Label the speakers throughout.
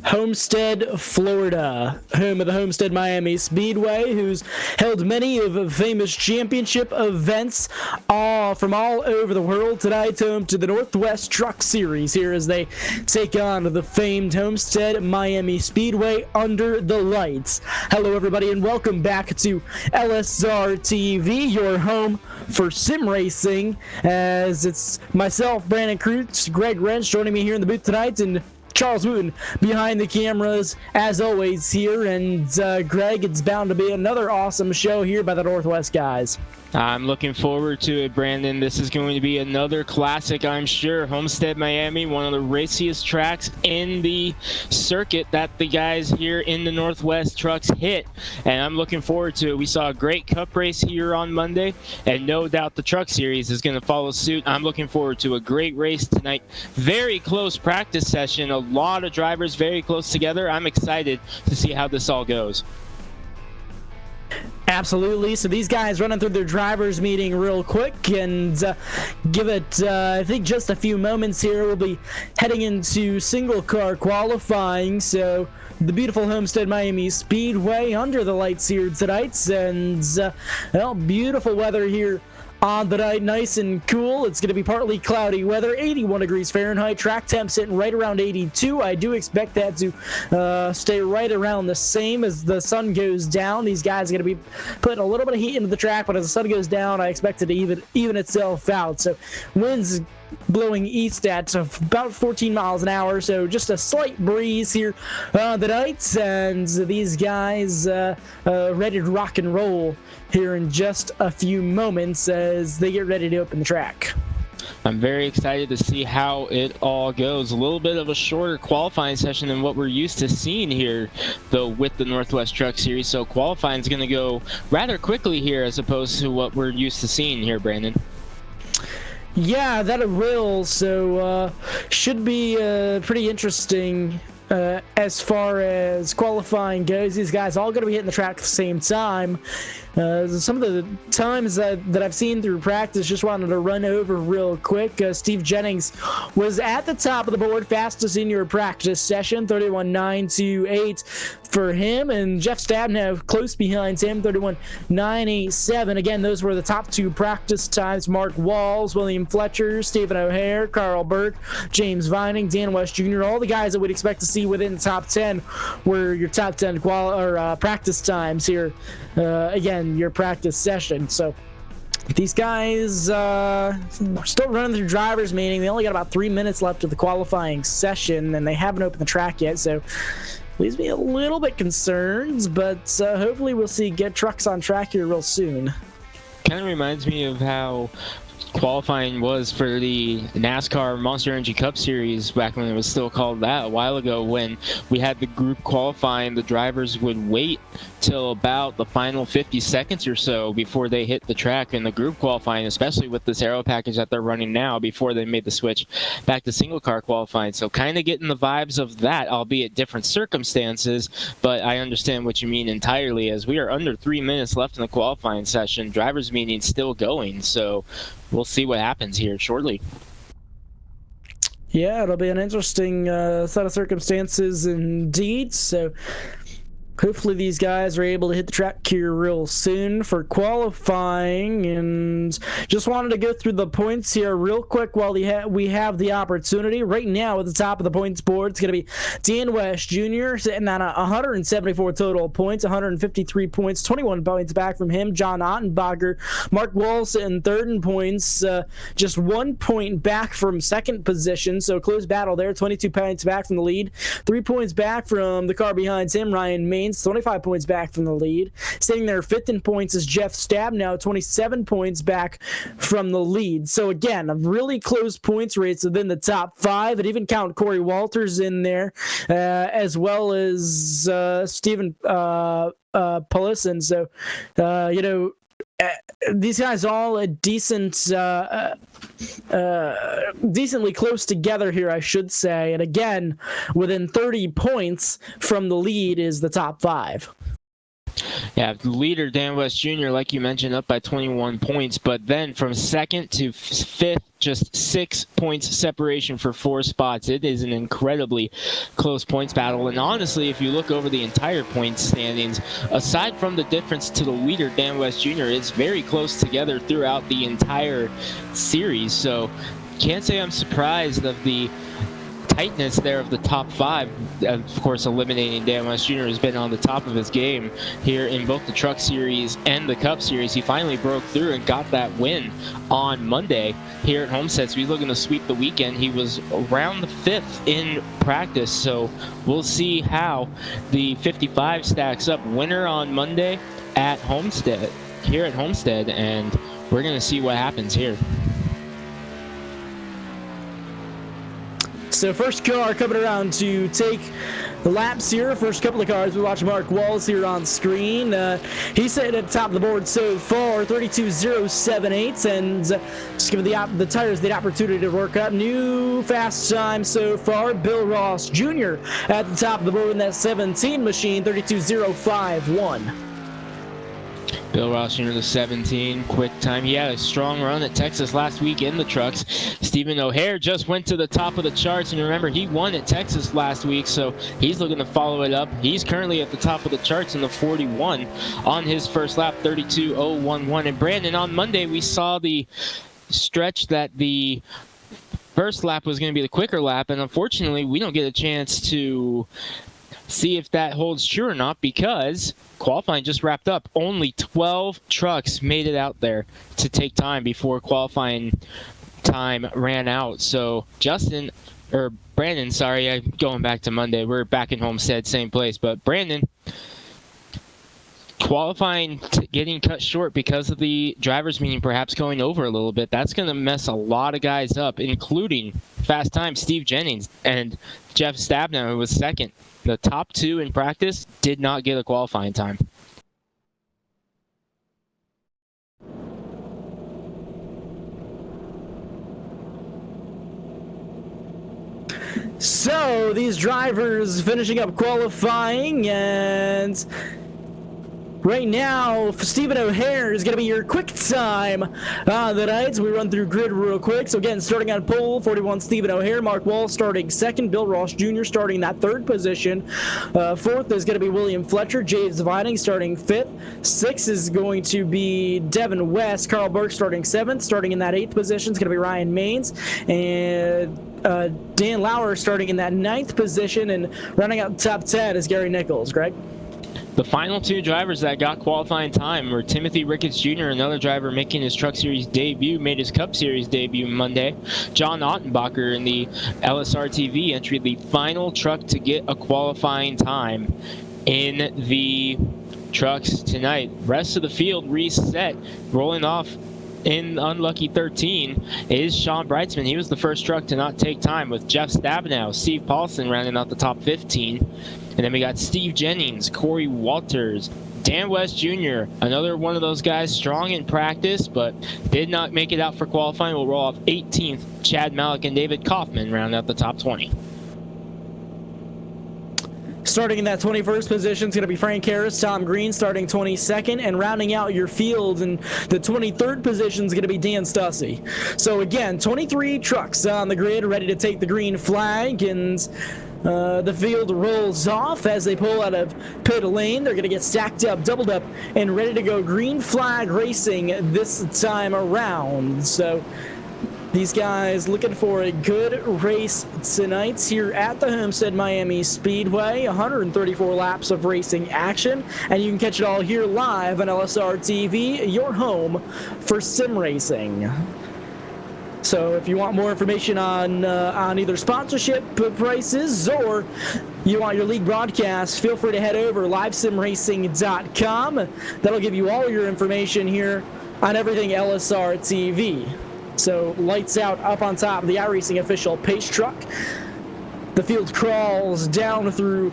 Speaker 1: Homestead, Florida, home of the Homestead-Miami Speedway, who's held many of famous championship events from all over the world. Tonight's home to the Northwest Truck Series here as they take on the famed Homestead-Miami Speedway under the lights. Hello, everybody, and welcome back to LSR TV, your home for sim racing, as it's myself, Brandon Kreutz, Greg Wrench joining me here in the booth tonight, and Charles Wooten behind the cameras, as always, here. And Greg, it's bound to be another awesome show here by the Northwest guys.
Speaker 2: I'm looking forward to it, Brandon. This is going to be another classic, I'm sure. Homestead-Miami, one of the raciest tracks in the circuit that the guys here in the Northwest trucks hit, and I'm looking forward to it. We saw a great cup race here on Monday, and no doubt the truck series is going to follow suit. I'm looking forward to a great race tonight. Very close practice session, a lot of drivers very close together. I'm excited to see how this all goes.
Speaker 1: Absolutely. So these guys running through their drivers meeting real quick, and give it, I think, just a few moments here. We'll be heading into single car qualifying. So the beautiful Homestead-Miami Speedway under the lights here tonight, and well, beautiful weather here on the night, nice and cool. It's going to be partly cloudy weather, 81 degrees Fahrenheit. Track temps sitting right around 82. I do expect that to stay right around the same as the sun goes down. These guys are going to be putting a little bit of heat into the track, but as the sun goes down, I expect it to even itself out. So winds blowing east at about 14 miles an hour, so just a slight breeze here on the night, and these guys ready to rock and roll here in just a few moments as they get ready to open the track.
Speaker 2: I'm very excited to see how it all goes. A little bit of a shorter qualifying session than what we're used to seeing here, though, with the Northwest Truck Series, so qualifying is going to go rather quickly here as opposed to what we're used to seeing here, Brandon.
Speaker 1: Yeah, that it will. So should be pretty interesting as far as qualifying goes. These guys all going to be hitting the track at the same time. Some of the times that I've seen through practice, just wanted to run over real quick. Steve Jennings was at the top of the board, fastest in your practice session, 31.928 for him, and Jeff Stabnow close behind him, 31.987. Again, those were the top two practice times. Mark Walls, William Fletcher, Stephen O'Hare, Carl Burke, James Vining, Dan West Jr., all the guys that we'd expect to see within the top 10 were your top 10 practice times here. Again, your practice session. So these guys are still running their drivers meeting. They only got about 3 minutes left of the qualifying session, and they haven't opened the track yet, so leaves me a little bit concerned, but hopefully we'll see get trucks on track here real soon.
Speaker 2: Kind of reminds me of how qualifying was for the NASCAR Monster Energy Cup Series back when it was still called that a while ago. When we had the group qualifying, the drivers would wait till about the final 50 seconds or so before they hit the track in the group qualifying, especially with this aero package that they're running now, before they made the switch back to single car qualifying. So kind of getting the vibes of that, albeit different circumstances, but I understand what you mean entirely, as we are under 3 minutes left in the qualifying session. Drivers meeting still going, so we'll see what happens here shortly.
Speaker 1: Yeah, it'll be an interesting set of circumstances indeed. So hopefully these guys are able to hit the track here real soon for qualifying. And just wanted to go through the points here real quick while we have the opportunity. Right now at the top of the points board, it's going to be Dan West Jr. sitting at 174 total points, 153 points, 21 points back from him. John Ottenbacher, Mark Walls sitting third in points, just 1 point back from second position. So close battle there, 22 points back from the lead. 3 points back from the car behind him, Ryan Maines, 25 points back from the lead. Sitting there fifth in points is Jeff Stabnow, 27 points back from the lead. So again, a really close points rates within the top five. And even count Corey Walters in there, as well as Stephen Polisson. So, these guys all a decently close together here, I should say. And again, within 30 points from the lead is the top five.
Speaker 2: Yeah, the leader, Dan West Jr., like you mentioned, up by 21 points. But then from second to fifth, just 6 points separation for 4 spots. It is an incredibly close points battle. And honestly, if you look over the entire points standings, aside from the difference to the leader, Dan West Jr., it's very close together throughout the entire series. So can't say I'm surprised of the tightness there of the top 5. Of course, eliminating Dan West Jr. has been on the top of his game here in both the Truck Series and the Cup Series. He finally broke through and got that win on Monday here at Homestead. So he's looking to sweep the weekend. He was around the 5th in practice, so we'll see how the 55 stacks up. Winner on Monday at Homestead, here at Homestead, and we're going to see what happens here.
Speaker 1: So first car coming around to take the laps here. First couple of cars, we watch Mark Walls here on screen. He's sitting at the top of the board so far, 32.078, and just giving the tires the opportunity to work up. New fast time so far, Bill Ross Jr. at the top of the board in that 17 machine, 32.051.
Speaker 2: Bill Ross Jr., the 17, quick time. He had a strong run at Texas last week in the trucks. Stephen O'Hare just went to the top of the charts, and remember, he won at Texas last week, so he's looking to follow it up. He's currently at the top of the charts in the 41 on his first lap, 32.011. And Brandon, on Monday, we saw the stretch that the first lap was going to be the quicker lap, and unfortunately, we don't get a chance to see if that holds true or not, because qualifying just wrapped up. Only 12 trucks made it out there to take time before qualifying time ran out. So Brandon, sorry, I'm going back to Monday. We're back in Homestead, same place. But Brandon, qualifying getting cut short because of the drivers meeting perhaps going over a little bit. That's going to mess a lot of guys up, including fast time Steve Jennings and Jeff Stabnow, who was second. The top 2 in practice did not get a qualifying time.
Speaker 1: So these drivers finishing up qualifying, and right now, Stephen O'Hare is going to be your quick time on the night. We run through grid real quick. So again, starting on pole, 41, Stephen O'Hare. Mark Wall starting second. Bill Ross Jr. starting that third position. Fourth is going to be William Fletcher. James Vining starting fifth. Sixth is going to be Devin West. Carl Burke starting seventh. Starting in that eighth position is going to be Ryan Maines. And Dan Lauer starting in that ninth position. And rounding out the top 10 is Gary Nichols. Greg?
Speaker 2: The final 2 drivers that got qualifying time were Timothy Ricketts Jr., another driver making his Truck Series debut, made his Cup Series debut Monday. John Ottenbacher in the LSR TV entered the final truck to get a qualifying time in the trucks tonight. Rest of the field reset, rolling off in unlucky 13 is Sean Brightsman. He was the first truck to not take time, with Jeff Stabnow, Steve Paulson rounding out the top 15. And then we got Steve Jennings, Corey Walters, Dan West Jr., another one of those guys strong in practice, but did not make it out for qualifying. Will roll off 18th. Chad Malik and David Kaufman round out the top 20.
Speaker 1: Starting in that 21st position is going to be Frank Harris, Tom Green starting 22nd, and rounding out your field in the 23rd position is going to be Dan Stussy. So again, 23 trucks on the grid ready to take the green flag, and the field rolls off as they pull out of pit lane. They're going to get stacked up, doubled up, and ready to go green flag racing this time around. So these guys looking for a good race tonight here at the Homestead-Miami Speedway. 134 laps of racing action, and you can catch it all here live on LSR TV, your home for sim racing. So if you want more information on either sponsorship prices or you want your league broadcast, feel free to head over livesimracing.com. That'll give you all your information here on everything LSR TV. So lights out up on top of the iRacing official pace truck. The field crawls down through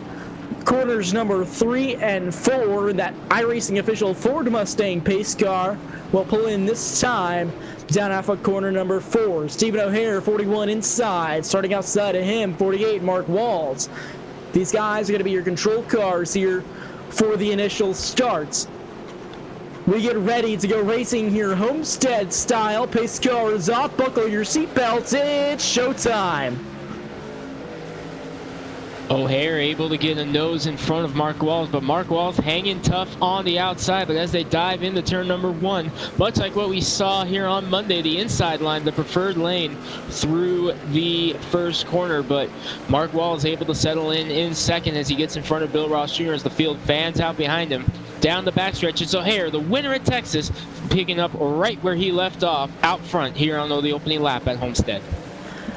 Speaker 1: corners number 3 and 4. That iRacing official Ford Mustang pace car will pull in this time down off of corner number 4. Stephen O'Hare, 41 inside. Starting outside of him, 48, Mark Walls. These guys are going to be your control cars here for the initial starts. We get ready to go racing here, Homestead style. Pace car is off. Buckle your seatbelts. It's showtime.
Speaker 2: O'Hare able to get a nose in front of Mark Walls, but Mark Walls hanging tough on the outside. But as they dive into turn number 1, much like what we saw here on Monday, the inside line, the preferred lane through the first corner. But Mark Walls able to settle in second as he gets in front of Bill Ross Jr. as the field fans out behind him. Down the backstretch, it's O'Hare, the winner at Texas, picking up right where he left off out front here on the opening lap at Homestead.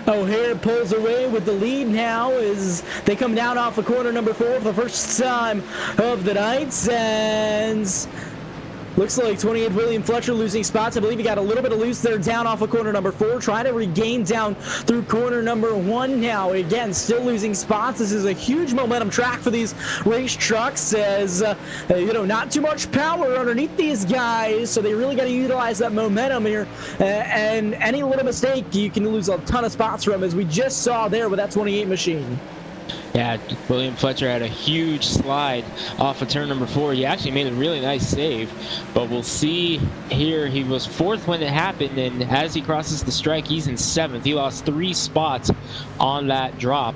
Speaker 1: O'Hare pulls away with the lead now as they come down off of corner number 4 for the first time of the night. And looks like 28 William Fletcher losing spots. I believe he got a little bit of loose there down off of corner number 4. Trying to regain down through corner number 1 now. Again, still losing spots. This is a huge momentum track for these race trucks as, not too much power underneath these guys. So they really got to utilize that momentum here. And any little mistake, you can lose a ton of spots from, as we just saw there with that 28 machine.
Speaker 2: Yeah, William Fletcher had a huge slide off of turn number 4. He actually made a really nice save, but we'll see here. He was 4th when it happened, and as he crosses the strike, he's in 7th. He lost 3 spots on that drop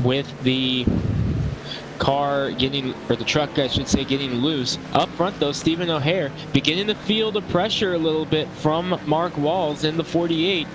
Speaker 2: with the truck, I should say, getting loose. Up front, though, Stephen O'Hare beginning to feel the pressure a little bit from Mark Walls in the 48.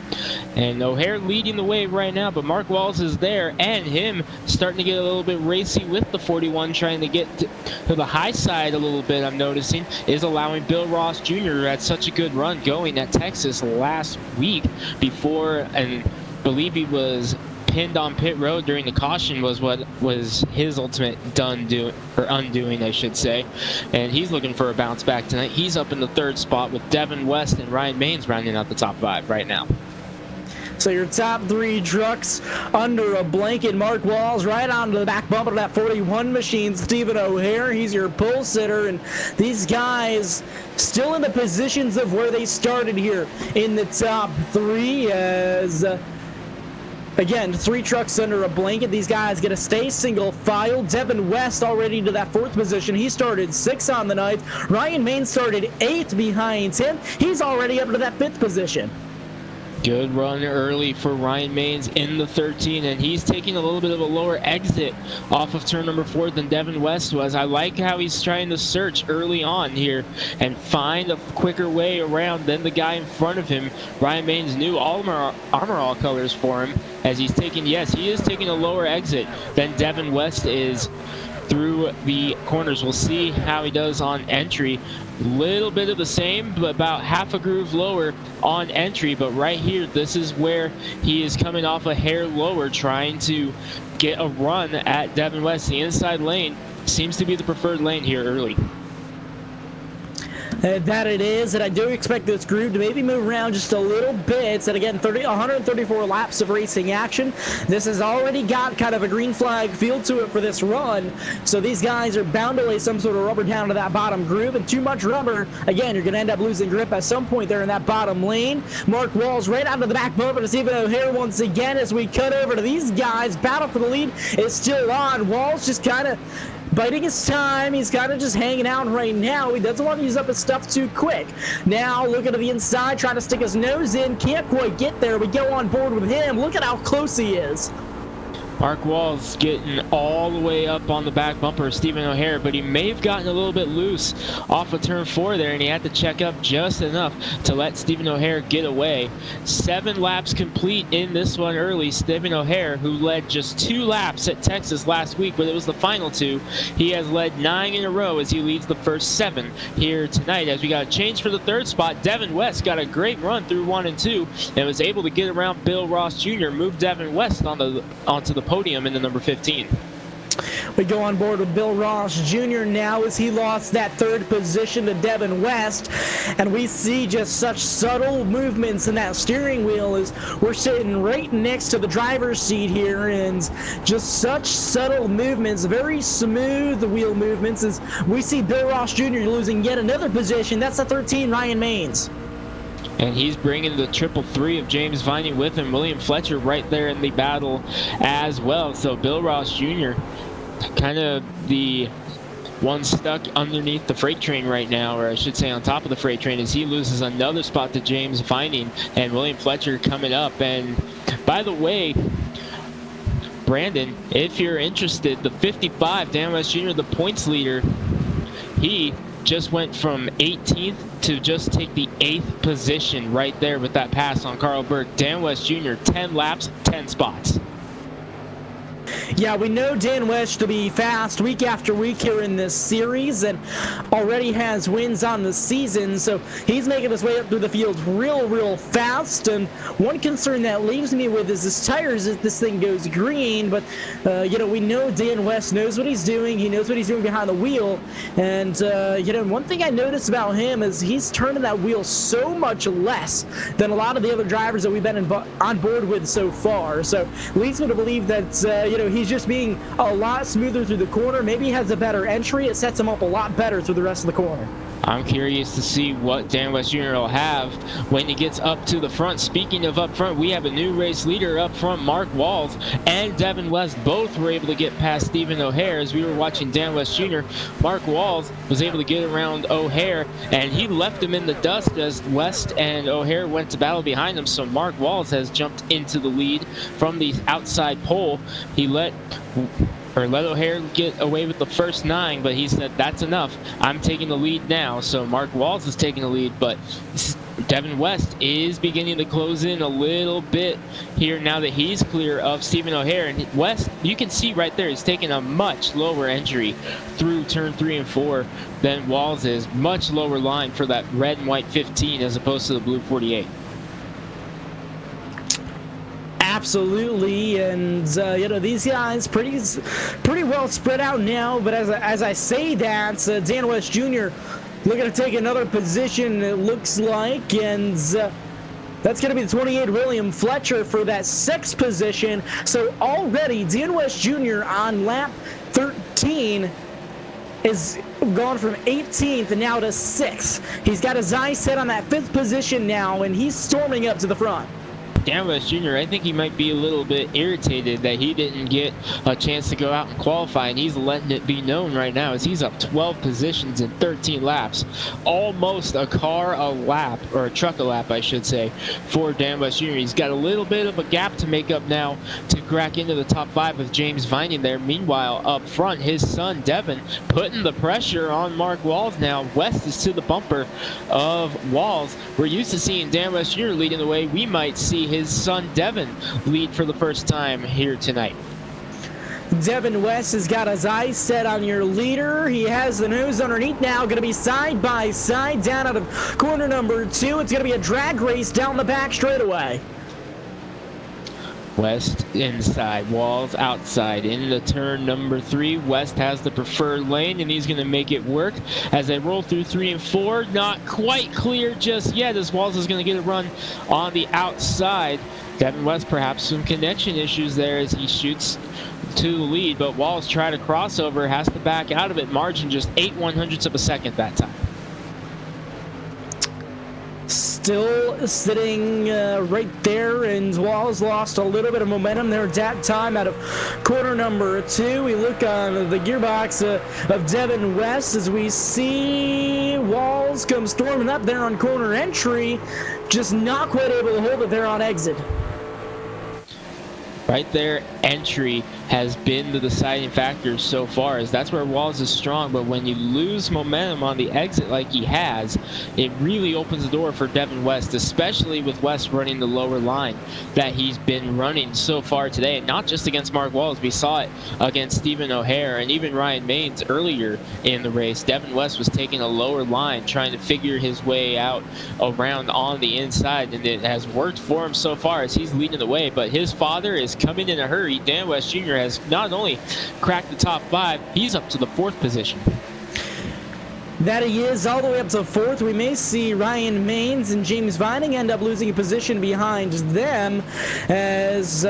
Speaker 2: And O'Hare leading the way right now, but Mark Walls is there, and him starting to get a little bit racy with the 41, trying to get to the high side a little bit, I'm noticing, is allowing Bill Ross Jr., who had such a good run going at Texas last week before, and believe he was pinned on pit road during the caution, was what was his ultimate undoing, I should say. And he's looking for a bounce back tonight. He's up in the 3rd spot with Devin West and Ryan Maines rounding out the top 5 right now.
Speaker 1: So your top 3 trucks under a blanket. Mark Walls right onto the back bumper of that 41 machine. Stephen O'Hare, he's your pole sitter. And these guys still in the positions of where they started here in the top 3 as... Again, 3 trucks under a blanket. These guys going to stay single file. Devin West already to that 4th position. He started 6th on the night. Ryan Maines started 8th behind him. He's already up to that 5th position.
Speaker 2: Good run early for Ryan Maines in the 13, and he's taking a little bit of a lower exit off of turn number 4 than Devin West was. I like how he's trying to search early on here and find a quicker way around than the guy in front of him. Ryan Maines new armor all colors for him as he is taking a lower exit than Devin West is through the corners. We'll see how he does on entry. Little bit of the same, but about half a groove lower on entry. But right here, this is where he is coming off a hair lower, trying to get a run at Devin West. The inside lane seems to be the preferred lane here early.
Speaker 1: That it is, and I do expect this group to maybe move around just a little bit. And again, 134 laps of racing action. This has already got kind of a green flag feel to it for this run. So these guys are bound to lay some sort of rubber down to that bottom groove, and too much rubber, again, you're going to end up losing grip at some point there in that bottom lane. Mark Walls right onto the back bumper to Stephen O'Hare once again as we cut over to these guys. Battle for the lead is still on. Walls just kind of biding his time. He's kind of just hanging out right now. He doesn't want to use up his stuff too quick. Now looking to the inside, trying to stick his nose in. Can't quite get there. We go on board with him. Look at how close he is.
Speaker 2: Mark Walls getting all the way up on the back bumper of Stephen O'Hare, but he may have gotten a little bit loose off of turn 4 there, and he had to check up just enough to let Stephen O'Hare get away. 7 laps complete in this one early. Stephen O'Hare, who led just 2 laps at Texas last week, but it was the final 2. He has led 9 in a row as he leads the first 7 here tonight. As we got a change for the 3rd spot, Devin West got a great run through 1 and 2 and was able to get around Bill Ross Jr., move Devin West onto the podium in the number 15.
Speaker 1: We go on board with Bill Ross Jr. now as he lost that 3rd position to Devin West, and we see just such subtle movements in that steering wheel as we're sitting right next to the driver's seat here, and just such subtle movements, very smooth wheel movements as we see Bill Ross Jr. losing yet another position. That's the 13, Ryan Maines.
Speaker 2: And he's bringing the 333 of James Viney with him. William Fletcher right there in the battle as well. So Bill Ross Jr., kind of the one stuck underneath the freight train right now, or I should say on top of the freight train, as he loses another spot to James Vining and William Fletcher coming up. And by the way, Brandon, if you're interested, the 55, Dan West Jr., the points leader, he just went from 18th to just take the 8th position right there with that pass on Carl Burke. Dan West Jr., 10 laps, 10 spots.
Speaker 1: Yeah, we know Dan West to be fast week after week here in this series, and already has wins on the season, so he's making his way up through the field real fast. And one concern that leaves me with is his tires if this thing goes green. But we know Dan West knows what he's doing. He knows what he's doing behind the wheel. And one thing I noticed about him is he's turning that wheel so much less than a lot of the other drivers that we've been on board with so far. So leads me to believe that he's just being a lot smoother through the corner. Maybe he has a better entry. It sets him up a lot better through the rest of the corner.
Speaker 2: I'm curious to see what Dan West Jr. will have when he gets up to the front. Speaking of up front, we have a new race leader up front. Mark Walls and Devin West both were able to get past Stephen O'Hare. As we were watching Dan West Jr., Mark Walls was able to get around O'Hare, and he left him in the dust as West and O'Hare went to battle behind him. So Mark Walls has jumped into the lead from the outside pole. He let O'Hare get away with the first 9, but he said, that's enough. I'm taking the lead now. So Mark Walls is taking the lead, but Devin West is beginning to close in a little bit here now that he's clear of Stephen O'Hare. And West, you can see right there, he's taking a much lower entry through turn 3 and 4 than Walls is. Much lower line for that red and white 15 as opposed to the blue 48.
Speaker 1: Absolutely, and these guys pretty well spread out now. But as I say that, Dan West Jr. looking to take another position, it looks like, and that's going to be the 28 William Fletcher for that 6th position. So already Dan West Jr. on lap 13 is gone from 18th now to 6th. He's got his eyes set on that 5th position now, and he's storming up to the front.
Speaker 2: Dan West Jr., I think he might be a little bit irritated that he didn't get a chance to go out and qualify, and he's letting it be known right now as he's up 12 positions in 13 laps. Almost a car a lap, or a truck a lap, I should say, for Dan West Jr. He's got a little bit of a gap to make up now to crack into the top 5 with James Vining there. Meanwhile, up front, his son, Devin, putting the pressure on Mark Walls now. West is to the bumper of Walls. We're used to seeing Dan West Jr. leading the way. We might see his son Devin lead for the first time here tonight.
Speaker 1: Devin West has got his eyes set on your leader. He has the nose underneath now. Going to be side by side down out of corner number 2. It's going to be a drag race down the back straightaway.
Speaker 2: West inside, Walls outside. Into turn number 3, West has the preferred lane, and he's going to make it work as they roll through 3 and 4. Not quite clear just yet as Walls is going to get a run on the outside. Devin West perhaps some connection issues there as he shoots to the lead, but Walls tried a crossover, has to back out of it. Margin just 8/100ths of a second that time.
Speaker 1: Still sitting right there, and Walls lost a little bit of momentum there at that time out of corner number 2. We look on the gearbox of Devin West as we see Walls come storming up there on corner entry, just not quite able to hold it there on exit.
Speaker 2: Right there, entry has been the deciding factor so far, as that's where Walls is strong, but when you lose momentum on the exit like he has, it really opens the door for Devin West, especially with West running the lower line that he's been running so far today, and not just against Mark Walls. We saw it against Stephen O'Hare and even Ryan Maines earlier in the race. Devin West was taking a lower line, trying to figure his way out around on the inside, and it has worked for him so far as he's leading the way, but his father is coming in a hurry. Dan West Jr. has not only cracked the top 5, he's up to the 4th position.
Speaker 1: That he is all the way up to 4th. We may see Ryan Maines and James Vining end up losing a position behind them as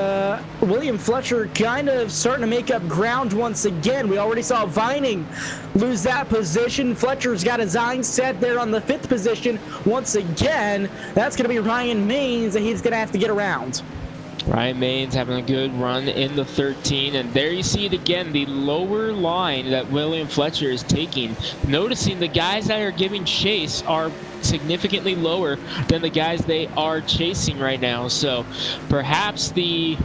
Speaker 1: William Fletcher kind of starting to make up ground once again. We already saw Vining lose that position. Fletcher's got his eyes set there on the 5th position once again. That's going to be Ryan Maines that he's going to have to get around.
Speaker 2: Ryan Maines having a good run in the 13, and there you see it again, the lower line that William Fletcher is taking. Noticing the guys that are giving chase are significantly lower than the guys they are chasing right now. So perhaps the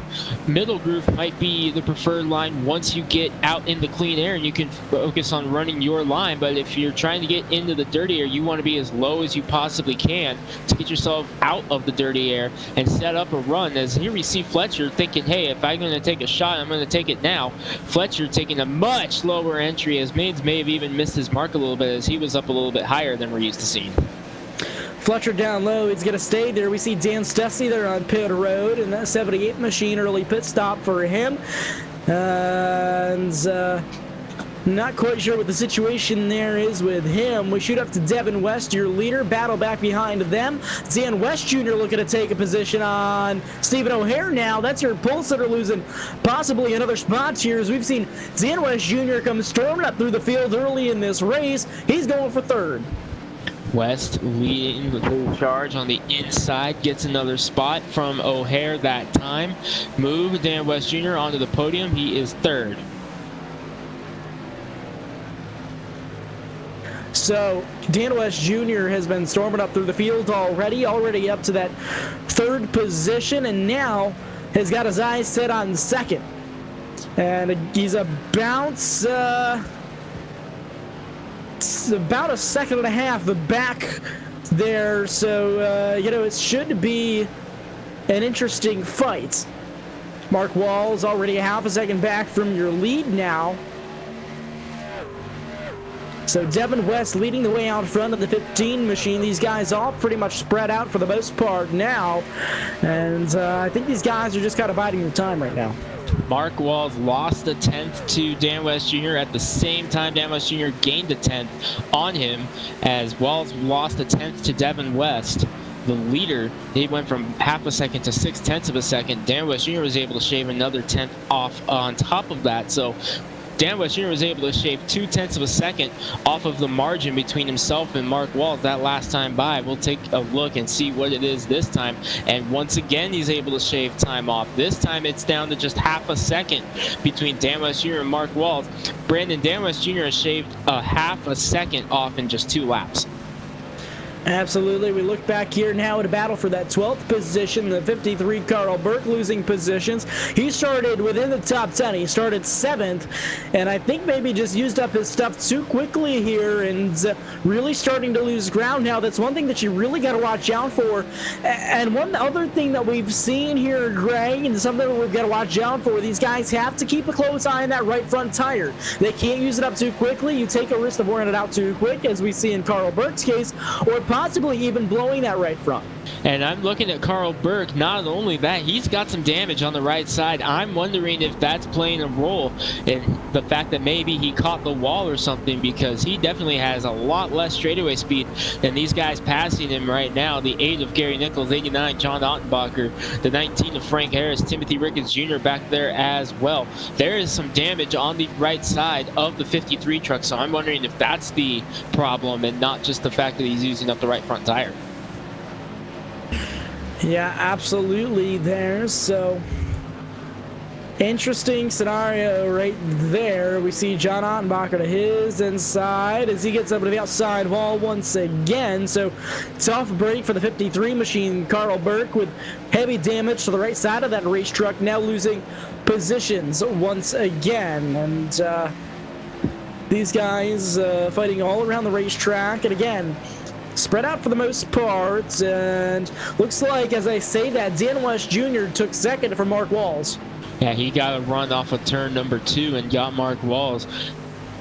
Speaker 2: middle groove might be the preferred line once you get out in the clean air and you can focus on running your line. But if you're trying to get into the dirty air, you want to be as low as you possibly can to get yourself out of the dirty air and set up a run. As here we see Fletcher thinking, hey, if I'm going to take a shot, I'm going to take it now. Fletcher taking a much lower entry, as Maines may have even missed his mark a little bit as he was up a little bit higher than we're used to seeing.
Speaker 1: Fletcher down low, he's going to stay there. We see Dan Stussy there on pit road, and that 78 machine early pit stop for him. Not quite sure what the situation there is with him. We shoot up to Devin West, your leader. Battle back behind them. Dan West Jr. looking to take a position on Stephen O'Hare now. That's your pulse that are losing possibly another spot here, as we've seen Dan West Jr. come storming up through the field early in this race. He's going for third.
Speaker 2: West leading the charge on the inside, gets another spot from O'Hare that time. Move Dan West Jr. onto the podium. He is third.
Speaker 1: So Dan West Jr. has been storming up through the field already up to that third position, and now has got his eyes set on second. And he's about about a second and a half back there, so it should be an interesting fight. Mark Wall's already a half a second back from your lead now. So Devin West leading the way out front of the 15 machine. These guys all pretty much spread out for the most part now, and I think these guys are just kind of biding their time right now.
Speaker 2: Mark Walls lost a 10th to Dan West Jr. At the same time, Dan West Jr. gained a 10th on him, as Walls lost a 10th to Devin West. The leader, he went from half a second to 6/10 of a second. Dan West Jr. was able to shave another 10th off on top of that. So Dan West Jr. was able to shave 2/10 of a second off of the margin between himself and Mark Walls that last time by. We'll take a look and see what it is this time. And once again, he's able to shave time off. This time it's down to just half a second between Dan West Jr. and Mark Walls. Brandon, Dan West Jr. has shaved a half a second off in just 2 laps.
Speaker 1: Absolutely. We look back here now at a battle for that 12th position. The 53 Carl Burke losing positions. He started within the top 10. He started 7th, and I think maybe just used up his stuff too quickly here and really starting to lose ground now. That's one thing that you really got to watch out for. And one other thing that we've seen here, Greg, and something that we've got to watch out for, these guys have to keep a close eye on that right front tire. They can't use it up too quickly. You take a risk of wearing it out too quick, as we see in Carl Burke's case, or possibly even blowing that right front.
Speaker 2: And I'm looking at Carl Burke. Not only that, he's got some damage on the right side. I'm wondering if that's playing a role in the fact that maybe he caught the wall or something, because he definitely has a lot less straightaway speed than these guys passing him right now. The 8 of Gary Nichols, 89 John Ottenbacher, the 19 of Frank Harris, Timothy Ricketts Jr. back there as well. There is some damage on the right side of the 53 truck, so I'm wondering if that's the problem and not just the fact that he's using up the right front tire.
Speaker 1: Yeah, absolutely there. So, interesting scenario right there. We see John Ottenbacher to his inside as he gets up to the outside wall once again. So, tough break for the 53 machine. Carl Burke with heavy damage to the right side of that race truck, now losing positions once again. And these guys fighting all around the racetrack. And again, spread out for the most part, and looks like, as I say that, Dan West Jr. took second for Mark Walls.
Speaker 2: Yeah, he got a run off of turn number 2 and got Mark Walls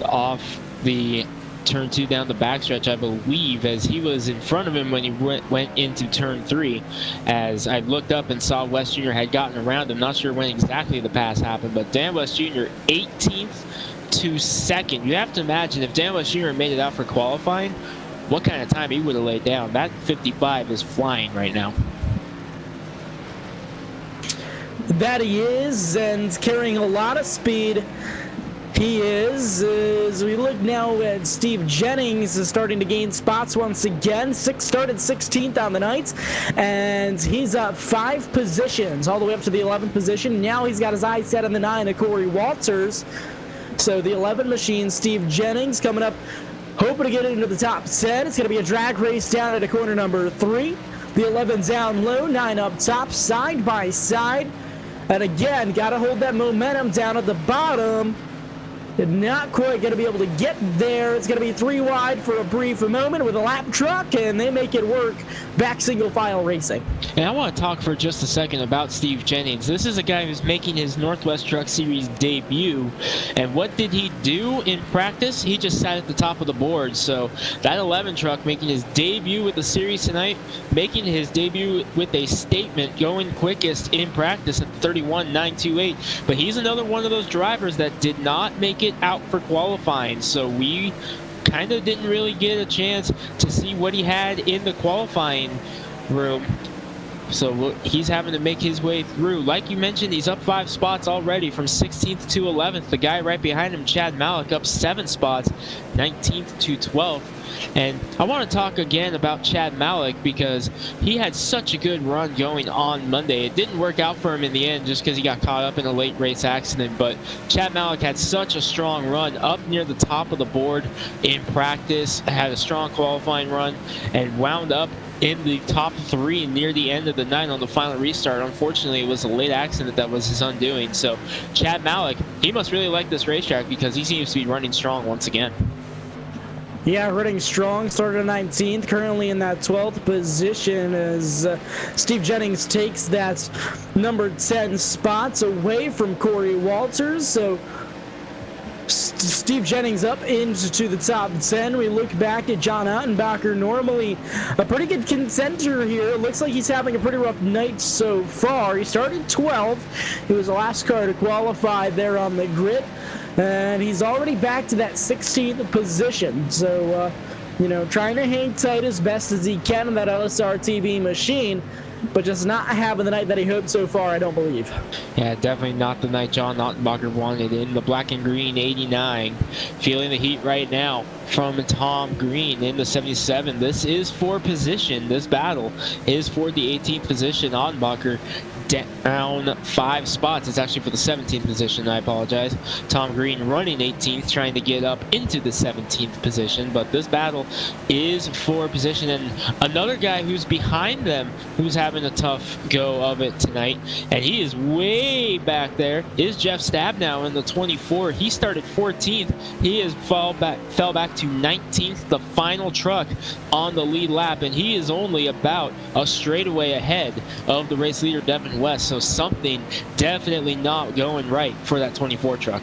Speaker 2: off the turn 2 down the backstretch, I believe, as he was in front of him when he went into turn 3. As I looked up and saw West Jr. had gotten around him, not sure when exactly the pass happened, but Dan West Jr. 18th to 2nd. You have to imagine if Dan West Jr. made it out for qualifying, what kind of time he would have laid down. That 55 is flying right now.
Speaker 1: That he is, and carrying a lot of speed. He is. As we look now at Steve Jennings is starting to gain spots once again. Started 16th on the night, and he's up 5 positions all the way up to the 11th position. Now he's got his eyes set on the 9 of Corey Walters. So the 11 machine, Steve Jennings, coming up, hoping to get into the top 10. It's going to be a drag race down at corner number 3. The 11's down low, 9 up top, side by side. And again, got to hold that momentum down at the bottom. Not quite going to be able to get there. It's going to be 3 wide for a brief moment with a lap truck, and they make it work. Back single file racing.
Speaker 2: And I want to talk for just a second about Steve Jennings. This is a guy who's making his Northwest Truck Series debut. And what did he do in practice? He just sat at the top of the board. So that 11 truck making his debut with the series tonight, making his debut with a statement, going quickest in practice at 31.928. But he's another one of those drivers that did not make it out for qualifying. So we kind of didn't really get a chance to see what he had in the qualifying room. So he's having to make his way through. Like you mentioned, he's up 5 spots already from 16th to 11th. The guy right behind him, Chad Malik, up 7 spots, 19th to 12th. And I want to talk again about Chad Malik because he had such a good run going on Monday. It didn't work out for him in the end just because he got caught up in a late race accident. But Chad Malik had such a strong run up near the top of the board in practice, had a strong qualifying run, and wound up in the top 3 near the end of the night on the final restart. Unfortunately, it was a late accident that was his undoing. So Chad Malik, he must really like this racetrack because he seems to be running strong once again.
Speaker 1: Yeah, running strong, started 19th, currently in that 12th position as Steve Jennings takes that number 10 spots away from Corey Walters. So Steve Jennings up into the top 10. We look back at John Ottenbacher, normally a pretty good contender here. It looks like he's having a pretty rough night so far. He started 12th. He was the last car to qualify there on the grid. And he's already back to that 16th position. So, trying to hang tight as best as he can in that LSR TV machine, but just not having the night that he hoped so far, I don't believe.
Speaker 2: Yeah, definitely not the night John Ottenbacher wanted in the black and green 89. Feeling the heat right now from Tom Green in the 77. This is for position. This battle is for the 18th position. Ottenbacher down 5 spots. It's actually for the 17th position. I apologize. Tom Green running 18th, trying to get up into the 17th position. But this battle is for position. And another guy who's behind them, who's having a tough go of it tonight, and he is way back there, is Jeff Stabnow in the 24. He started 14th. He has fell back to 19th, the final truck on the lead lap, and he is only about a straightaway ahead of the race leader, Devin West. So something definitely not going right for that 24 truck.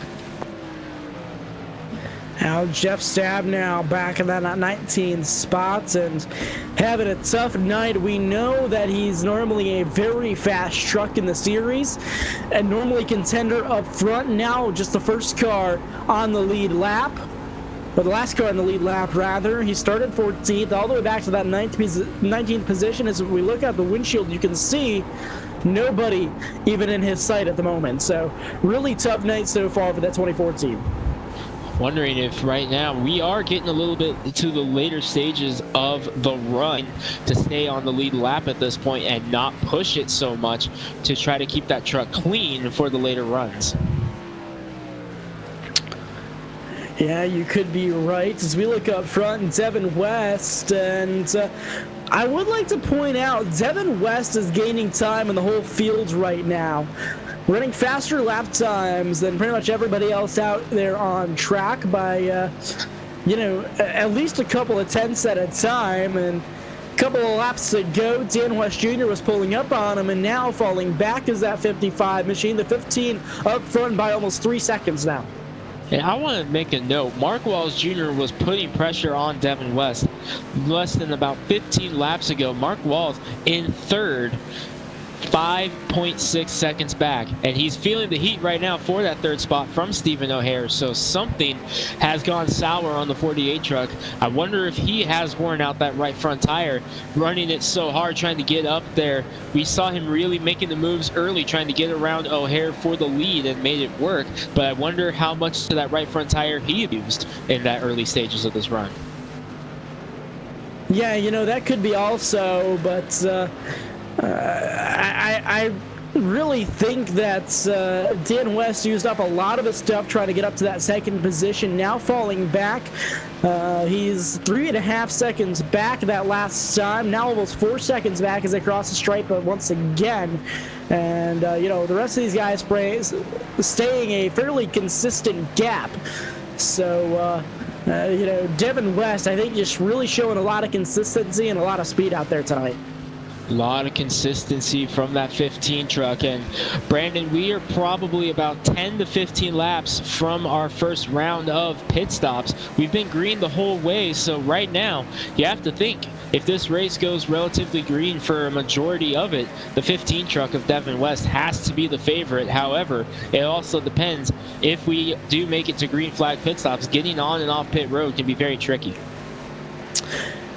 Speaker 1: Now Jeff Stabnow back in that 19 spots and having a tough night. We know that he's normally a very fast truck in the series and normally contender up front. Now just the first car on the lead lap. But the last car in the lead lap, rather. He started 14th all the way back to that 19th position. As we look out the windshield, you can see nobody even in his sight at the moment. So really tough night so far for that 2014.
Speaker 2: Wondering if right now we are getting a little bit to the later stages of the run to stay on the lead lap at this point and not push it so much to try to keep that truck clean for the later runs.
Speaker 1: Yeah, you could be right. As we look up front, Devin West, and I would like to point out, Devin West is gaining time in the whole field right now. Running faster lap times than pretty much everybody else out there on track by, at least a couple of tenths at a time. And a couple of laps to go, Dan West Jr. was pulling up on him, and now falling back is that 55 machine. The 15 up front by almost 3 seconds now.
Speaker 2: And I want to make a note. Mark Walls Jr. was putting pressure on Devin West less than about 15 laps ago. Mark Walls in third 5.6 seconds back, and he's feeling the heat right now for that third spot from Stephen O'Hare. So something has gone sour on the 48 truck. I wonder if he has worn out that right front tire, running it so hard trying to get up there. We saw him really making the moves early, trying to get around O'Hare for the lead and made it work. But I wonder how much of that right front tire he used in that early stages of this run.
Speaker 1: Yeah, you know, that could be also, but I really think that Dan West used up a lot of his stuff trying to get up to that second position. Now falling back, he's 3.5 seconds back that last time. Now almost 4 seconds back as they cross the stripe once again. And, you know, the rest of these guys staying a fairly consistent gap. So, you know, Devin West, I think, just really showing a lot of consistency and a lot of speed out there tonight.
Speaker 2: A lot of consistency from that 15 truck. And Brandon, we are probably about 10 to 15 laps from our first round of pit stops. We've been green the whole way, so right now you have to think, if this race goes relatively green for a majority of it, the 15 truck of Devin West has to be the favorite. However, it also depends. If we do make it to green flag pit stops, getting on and off pit road can be very tricky.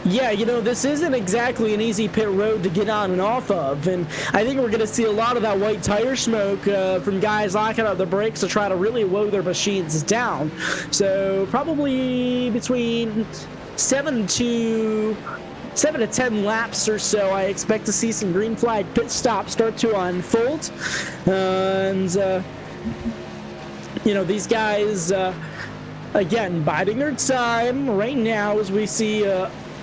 Speaker 1: Yeah, you know, this isn't exactly an easy pit road to get on and off of, and I think we're going to see a lot of that white tire smoke from guys locking out the brakes to try to really woe their machines down. So probably between 7 to 10 laps or so, I expect to see some green flag pit stops start to unfold. And, you know, these guys, again, biding their time right now as we see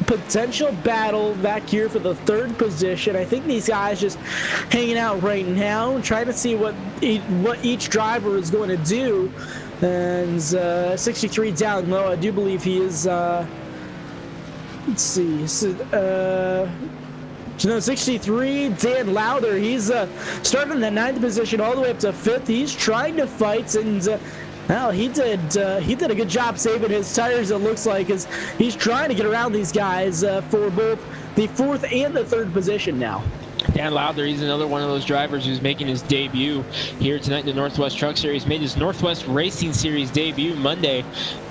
Speaker 1: potential battle back here for the third position. I think these guys just hanging out right now, trying to see what each driver is going to do. And 63 down low, I do believe he is, let's see, so, 63, Dan Lowther, he's starting in the 9th position all the way up to 5th. He's trying to fight, and well, he did a good job saving his tires, it looks like, as he's trying to get around these guys for both the 4th and the 3rd position now.
Speaker 2: Dan Lowther, he's another one of those drivers who's making his debut here tonight in the Northwest Truck Series. Made his Northwest Racing Series debut Monday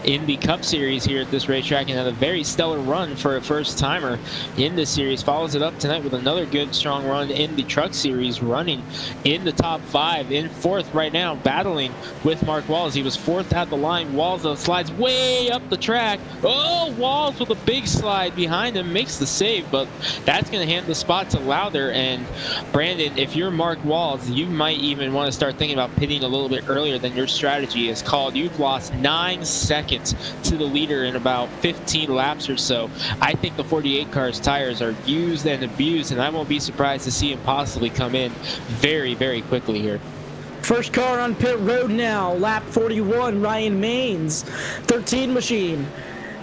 Speaker 2: in the Cup Series here at this racetrack, and had a very stellar run for a first-timer in this series. Follows it up tonight with another good, strong run in the Truck Series, running in the top 5. In 4th right now, battling with Mark Walls. He was 4th at the line. Walls, though, slides way up the track. Oh, Walls with a big slide behind him. Makes the save, but that's going to hand the spot to Lowther. And Brandon, if you're Mark Walls, you might even want to start thinking about pitting a little bit earlier than your strategy is called. You've lost 9 seconds to the leader in about 15 laps or so. I think the 48 car's tires are used and abused, and I won't be surprised to see him possibly come in very, very quickly here.
Speaker 1: First car on pit road now, lap 41, Ryan Maines, 13 machine.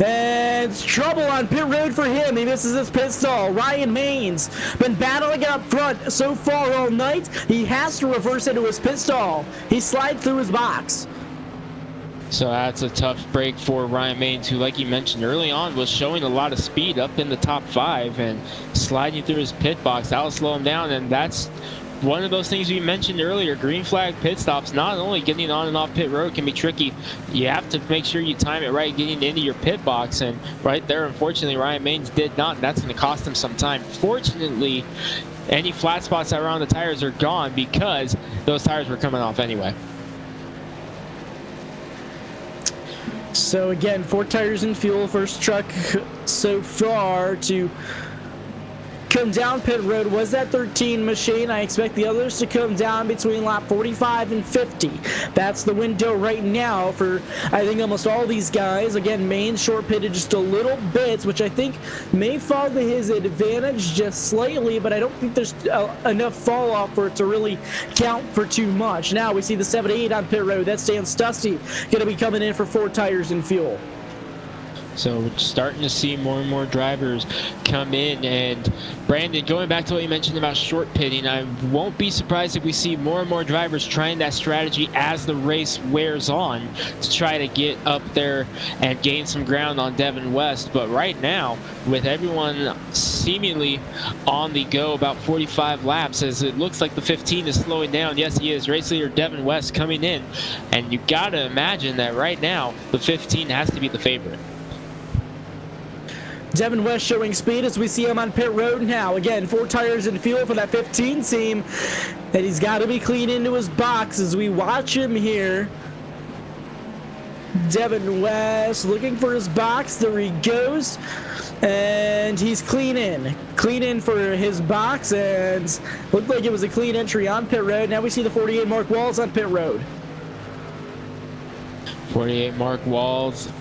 Speaker 1: And it's trouble on pit road for him. He misses his pit stall. Ryan Maines been battling it up front so far all night. He has to reverse into his pit stall. He slides through his box.
Speaker 2: So that's a tough break for Ryan Maines, who, like you mentioned early on, was showing a lot of speed up in the top 5 and sliding through his pit box. That'll slow him down, and that's one of those things we mentioned earlier. Green flag pit stops, not only getting on and off pit road can be tricky, you have to make sure you time it right getting into your pit box, and right there, unfortunately, Ryan Maines did not, and that's going to cost him some time. Fortunately, any flat spots that were on the tires are gone because those tires were coming off anyway.
Speaker 1: So again, 4 tires and fuel, first truck so far to come down pit road was that 13 machine. I expect the others to come down between lap 45 and 50. That's the window right now for, I think, almost all these guys. Again, Maines short pitted just a little bit, which I think may fall to his advantage just slightly, but I don't think there's enough fall off for it to really count for too much. Now we see the 78 on pit road. That's Dan Stusty going to be coming in for 4 tires and fuel.
Speaker 2: So we're starting to see more and more drivers come in. And Brandon, going back to what you mentioned about short pitting, I won't be surprised if we see more and more drivers trying that strategy as the race wears on to try to get up there and gain some ground on Devin West. But right now, with everyone seemingly on the go, about 45 laps, as it looks like the 15 is slowing down. Yes, he is. Race leader Devin West coming in. And you got to imagine that right now, the 15 has to be the favorite.
Speaker 1: Devin West showing speed as we see him on pit road now. Again, 4 tires and fuel for that 15 team. And he's got to be clean into his box as we watch him here. Devin West looking for his box. There he goes. And he's clean in. Clean in for his box. And looked like it was a clean entry on pit road. Now we see the 48 Mark Walls on pit road.
Speaker 2: 48 Mark Walls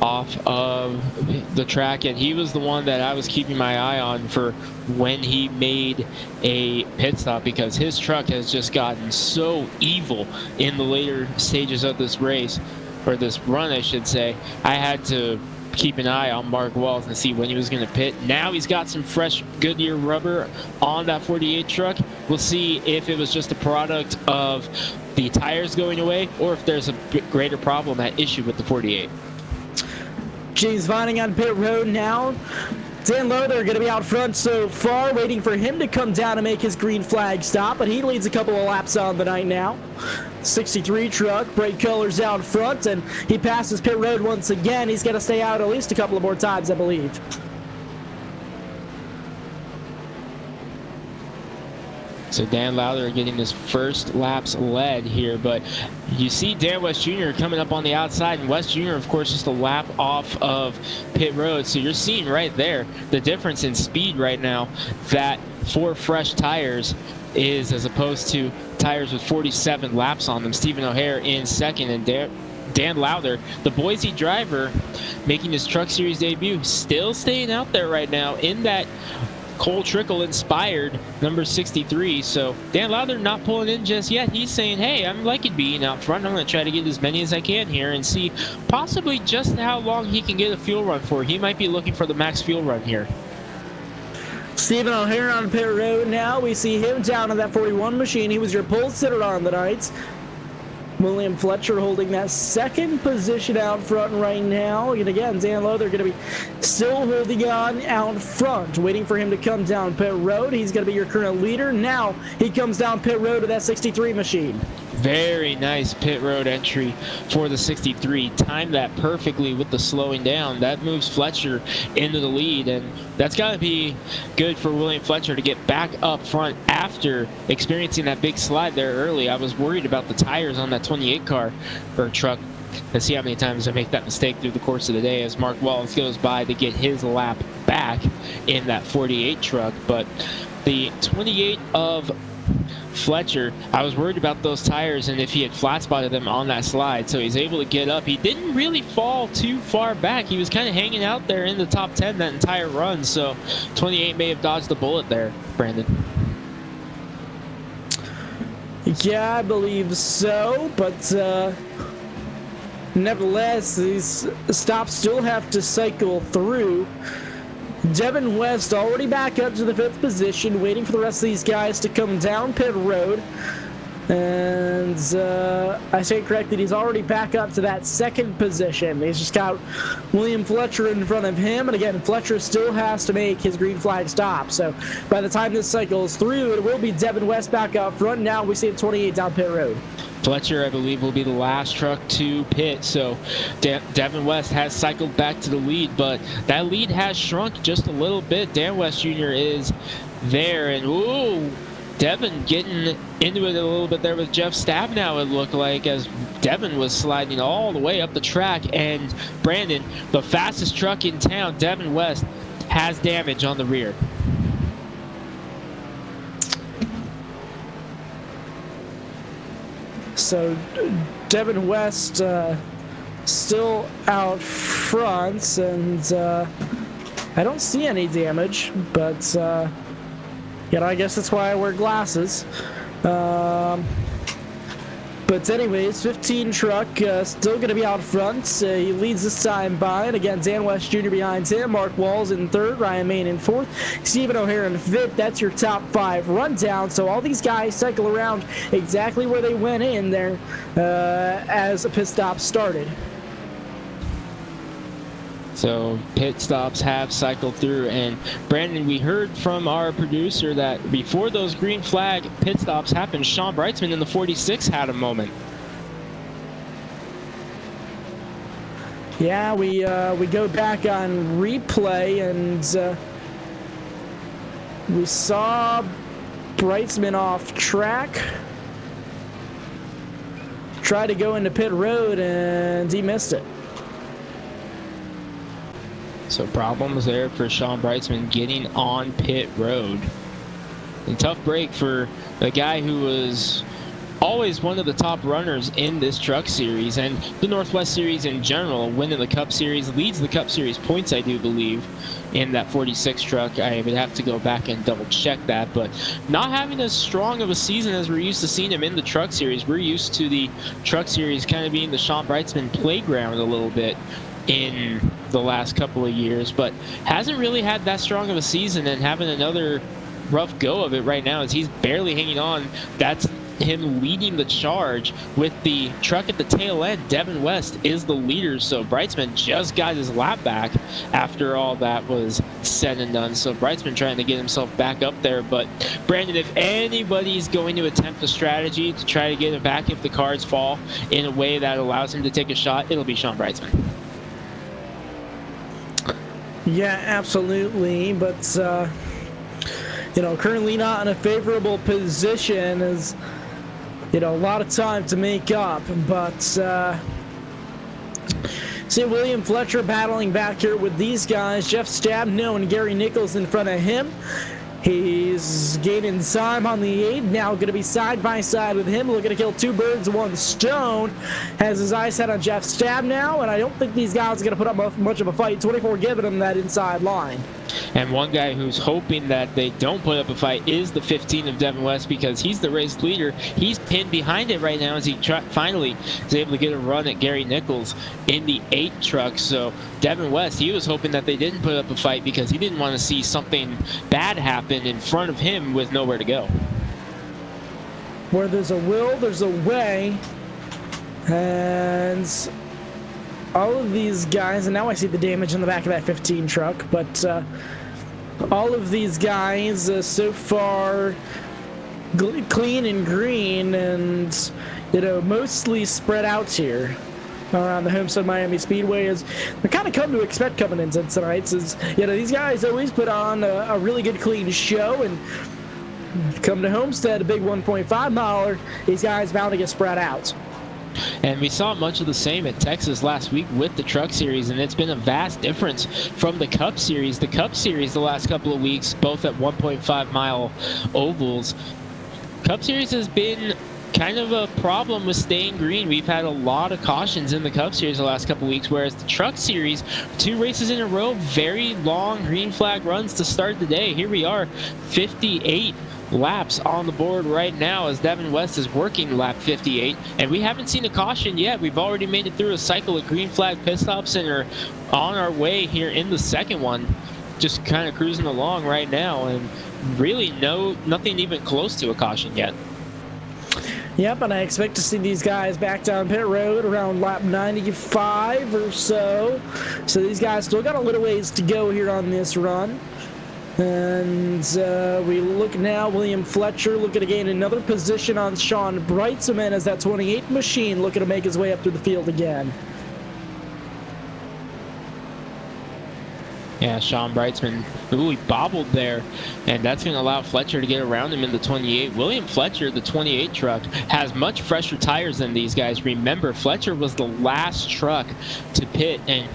Speaker 2: off of the track, and he was the one that I was keeping my eye on for when he made a pit stop, because his truck has just gotten so evil in the later stages of this race, or this run I should say. I had to keep an eye on Mark Walls and see when he was going to pit. Now he's got some fresh Goodyear rubber on that 48 truck. We'll see if it was just a product of the tires going away or if there's a greater problem at issue with the 48.
Speaker 1: James Vining on pit road now. Dan Lowther going to be out front so far, waiting for him to come down and make his green flag stop, but he leads a couple of laps on the night now. 63 truck, bright colors out front, and he passes pit road once again. He's got to stay out at least a couple of more times, I believe.
Speaker 2: So Dan Lowther getting his first laps led here, but you see Dan West Jr. coming up on the outside, and West Jr. of course just a lap off of pit road. So you're seeing right there the difference in speed right now that 4 fresh tires is, as opposed to tires with 47 laps on them. Stephen O'Hare in second, and Dan Lowther, the Boise driver, making his Truck Series debut, still staying out there right now in that Cole Trickle inspired number 63. So Dan Lowther not pulling in just yet. He's saying, hey, I'm liking being out front. I'm going to try to get as many as I can here and see possibly just how long he can get a fuel run for. He might be looking for the max fuel run here.
Speaker 1: Stephen O'Hare on pit road now. We see him down on that 41 machine. He was your pole sitter on the night. William Fletcher holding that second position out front right now. And again, Dan Lowther going to be still holding on out front, waiting for him to come down pit road. He's going to be your current leader. Now he comes down pit road to that 63 machine.
Speaker 2: Very nice pit road entry for the 63. Timed that perfectly with the slowing down. That moves Fletcher into the lead, and that's got to be good for William Fletcher to get back up front after experiencing that big slide there early. I was worried about the tires on that 28 car or truck. Let's see how many times I make that mistake through the course of the day as Mark Wallace goes by to get his lap back in that 48 truck. But the 28 of Fletcher, I was worried about those tires and if he had flat spotted them on that slide, so he's able to get up. He didn't really fall too far back. He was kind of hanging out there in the top 10 that entire run, so 28 may have dodged the bullet there, Brandon.
Speaker 1: Yeah, I believe so, but nevertheless, these stops still have to cycle through. Devin West already back up to the 5th position, waiting for the rest of these guys to come down pit road. And I say it correctly, he's already back up to that 2nd position. He's just got William Fletcher in front of him. And again, Fletcher still has to make his green flag stop. So by the time this cycle is through, it will be Devin West back up front. Now we see the 28 down pit road.
Speaker 2: Fletcher, I believe, will be the last truck to pit, so Devin West has cycled back to the lead, but that lead has shrunk just a little bit. Dan West Jr. is there, and ooh, Devin getting into it a little bit there with Jeff Stabnow, it looked like, as Devin was sliding all the way up the track, and Brandon, the fastest truck in town, Devin West, has damage on the rear.
Speaker 1: So Devin West still out front, and I don't see any damage, but I guess that's why I wear glasses. But But anyways, 15 truck still going to be out front. He leads this time by, and again, Dan West Jr. behind him. Mark Walls in third, Ryan Main in fourth, Stephen O'Hare in fifth. That's your top 5 rundown. So all these guys cycle around exactly where they went in there as a pit stop started.
Speaker 2: So pit stops have cycled through, and Brandon, we heard from our producer that before those green flag pit stops happened, Sean Brightsman in the 46 had a moment.
Speaker 1: Yeah, we go back on replay, and we saw Brightsman off track. Tried to go into pit road, and he missed it.
Speaker 2: So problems there for Sean Brightsman getting on pit road. And tough break for the guy who was always one of the top runners in this truck series and the Northwest Series in general, winning the Cup Series, leads the Cup Series points, I do believe, in that 46 truck. I would have to go back and double check that, but not having as strong of a season as we're used to seeing him in the truck series. We're used to the truck series kind of being the Sean Brightsman playground a little bit in the last couple of years, but hasn't really had that strong of a season, and having another rough go of it right now as he's barely hanging on. That's him leading the charge with the truck at the tail end. Devin West is the leader, so Brightsman just got his lap back after all that was said and done. So Brightsman trying to get himself back up there, but Brandon, if anybody's going to attempt a strategy to try to get him back if the cards fall in a way that allows him to take a shot, it'll be Sean Brightsman.
Speaker 1: Yeah, absolutely, but currently not in a favorable position, as a lot of time to make up. But see William Fletcher battling back here with these guys. Jeff Stabno and Gary Nichols in front of him. He's gaining time on the 8, now going to be side by side with him, looking to kill 2 birds with 1 stone. Has his eyes set on Jeff Stabno, and I don't think these guys are going to put up much of a fight. 24 giving him that inside line.
Speaker 2: And one guy who's hoping that they don't put up a fight is the 15 of Devin West, because he's the race leader. He's pinned behind it right now as he finally is able to get a run at Gary Nichols in the 8 truck. So Devin West, he was hoping that they didn't put up a fight because he didn't want to see something bad happen in front of him with nowhere to go.
Speaker 1: Where there's a will, there's a way. And all of these guys, and now I see the damage in the back of that 15 truck, but all of these guys so far clean and green, and mostly spread out here around the Homestead-Miami Speedway, as we kind of come to expect coming into tonight. Is these guys always put on a really good clean show, and come to Homestead, a big 1.5 miler, these guys bound to get spread out.
Speaker 2: And we saw much of the same at Texas last week with the Truck Series, and it's been a vast difference from the Cup Series. The Cup Series the last couple of weeks, both at 1.5 mile ovals. Cup Series has been kind of a problem with staying green. We've had a lot of cautions in the Cup Series the last couple of weeks, whereas the Truck Series, 2 races in a row, very long green flag runs to start the day. Here we are, 58 laps on the board right now as Devin West is working lap 58, and we haven't seen a caution yet. We've already made it through a cycle of green flag pit stops and are on our way here in the second one, just kind of cruising along right now, and really nothing even close to a caution yet.
Speaker 1: Yep, and I expect to see these guys back down pit road around lap 95 or so. So these guys still got a little ways to go here on this run. And we look now, William Fletcher looking to gain another position on Sean Brightsman as that 28 machine looking to make his way up through the field again.
Speaker 2: Yeah, Sean Brightsman, ooh, he bobbled there, and that's going to allow Fletcher to get around him in the 28. William Fletcher, the 28 truck, has much fresher tires than these guys. Remember, Fletcher was the last truck to pit, and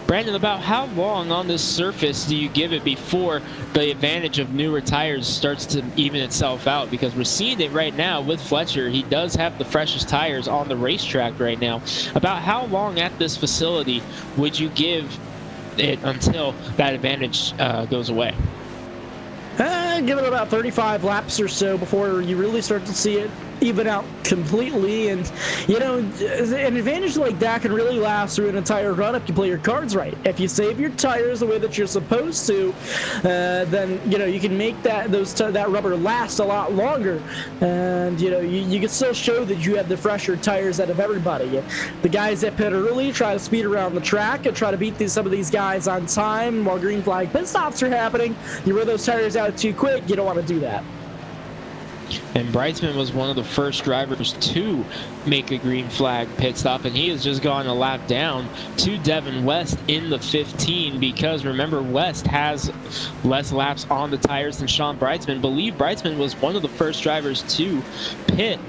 Speaker 2: Brandon, about how long on this surface do you give it before the advantage of newer tires starts to even itself out? Because we're seeing it right now with Fletcher. He does have the freshest tires on the racetrack right now. About how long at this facility would you give it until that advantage goes away?
Speaker 1: Give it about 35 laps or so before you really start to see it even out completely. And you know, an advantage like that can really last through an entire run if you play your cards right. If you save your tires the way that you're supposed to, then you know you can make that rubber last a lot longer, and you know you can still show that you have the fresher tires out of everybody. The guys that pit early try to speed around the track and try to beat some of these guys on time while green flag pit stops are happening. You wear those tires out too quick, you don't want to do that.
Speaker 2: And Brightsman was one of the first drivers to make a green flag pit stop, and he has just gone a lap down to Devin West in the 15, because remember, West has less laps on the tires than Sean Brightsman. Believe Brightsman was one of the first drivers to pit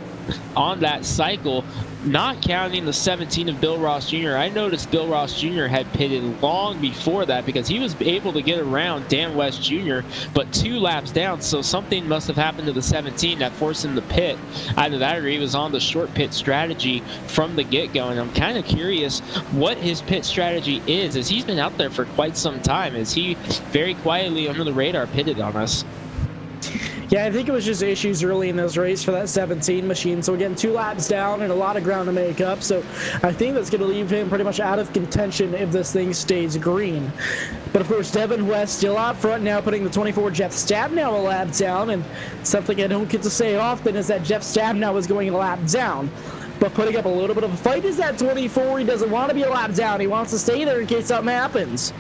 Speaker 2: on that cycle, not counting the 17 of Bill Ross Jr. I noticed Bill Ross Jr. had pitted long before that because he was able to get around Dan West Jr., but 2 laps down, so something must have happened to the 17 that forced him to pit. Either that or he was on the short pit strategy from the get-go, and I'm kind of curious what his pit strategy is, as he's been out there for quite some time, as he very quietly under the radar pitted on us.
Speaker 1: Yeah, I think it was just issues early in this race for that 17 machine. So again, 2 laps down and a lot of ground to make up. So I think that's going to leave him pretty much out of contention if this thing stays green. But of course, Devin West still out front now, putting the 24 Jeff Stabnow a lap down. And something I don't get to say often is that Jeff Stabnow is going a lap down, but putting up a little bit of a fight is that 24. He doesn't want to be a lap down. He wants to stay there in case something happens.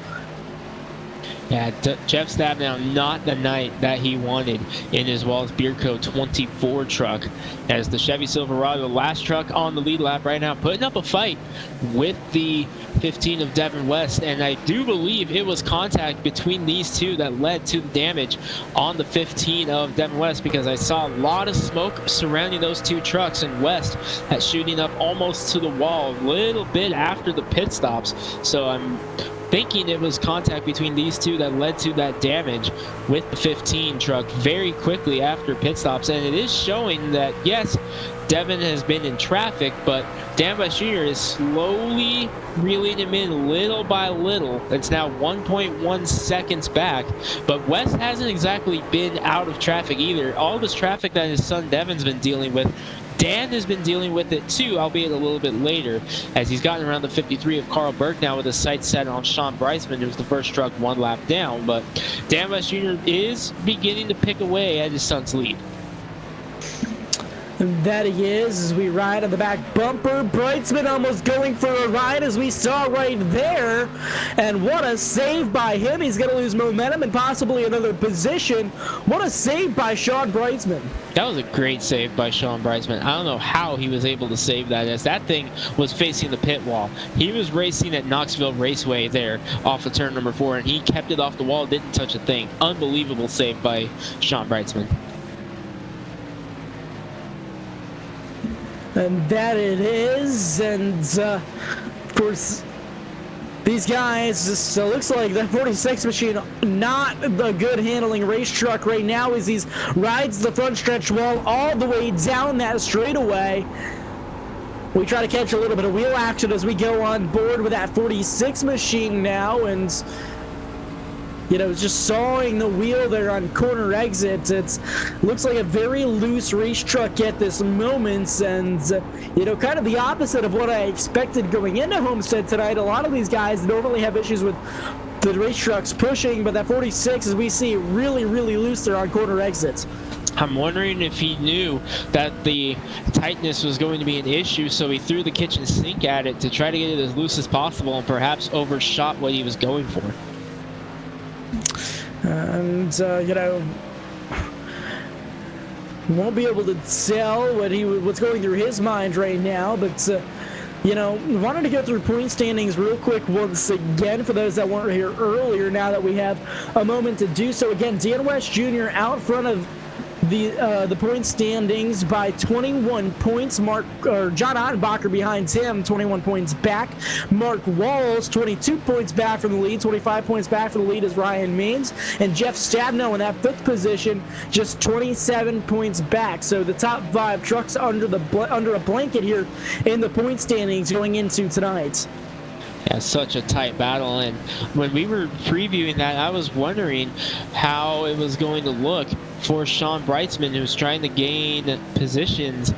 Speaker 2: Yeah, Jeff Stabnow, not the night that he wanted in his Wallace Beer Co. 24 truck, as the Chevy Silverado, the last truck on the lead lap right now, putting up a fight with the 15 of Devin West, and I do believe it was contact between these two that led to the damage on the 15 of Devin West, because I saw a lot of smoke surrounding those 2 trucks, and West at shooting up almost to the wall a little bit after the pit stops. So I'm thinking it was contact between these 2 that led to that damage with the 15 truck very quickly after pit stops. And it is showing that, yes, Devin has been in traffic, but Dan West Jr. is slowly reeling him in little by little. It's now 1.1 seconds back, but West hasn't exactly been out of traffic either. All this traffic that his son Devin's been dealing with, Dan has been dealing with it too, albeit a little bit later, as he's gotten around the 53 of Carl Berg now with his sights set on Sean Brightsman, who's the first truck 1 lap down. But Dan West Jr. is beginning to pick away at his son's lead.
Speaker 1: And that he is, as we ride on the back bumper. Brightsman almost going for a ride, as we saw right there. And what a save by him. He's going to lose momentum and possibly another position. What a save by Sean Brightsman.
Speaker 2: That was a great save by Sean Brightsman. I don't know how he was able to save that, as that thing was facing the pit wall. He was racing at Knoxville Raceway there off of turn number 4, and he kept it off the wall, didn't touch a thing. Unbelievable save by Sean Brightsman.
Speaker 1: And that it is, and of course, these guys, just looks like that 46 machine, not the good handling race truck right now, as he rides the front stretch wall all the way down that straightaway. We try to catch a little bit of wheel action as we go on board with that 46 machine now, and you know, just sawing the wheel there on corner exits. It looks like a very loose race truck at this moment, and you know, kind of the opposite of what I expected going into Homestead tonight. A lot of these guys normally have issues with the race trucks pushing, but that 46, as we see, really loose there on corner exits.
Speaker 2: I'm wondering if he knew that the tightness was going to be an issue, so he threw the kitchen sink at it to try to get it as loose as possible, and perhaps overshot what he was going for.
Speaker 1: And you know, won't be able to tell what's going through his mind right now, but you know, wanted to go through point standings real quick once again for those that weren't here earlier, now that we have a moment to do so. Again, Dan West Jr. out front of the point standings by 21 points. John Ottenbacher behind him, 21 points back. Mark Walls, 22 points back from the lead. 25 points back from the lead is Ryan Means. And Jeff Stabnow in that 5th position, just 27 points back. So the top 5 trucks under a blanket here in the point standings going into tonight.
Speaker 2: Yeah, such a tight battle, and when we were previewing that, I was wondering how it was going to look for Sean Brightsman, who was trying to gain positions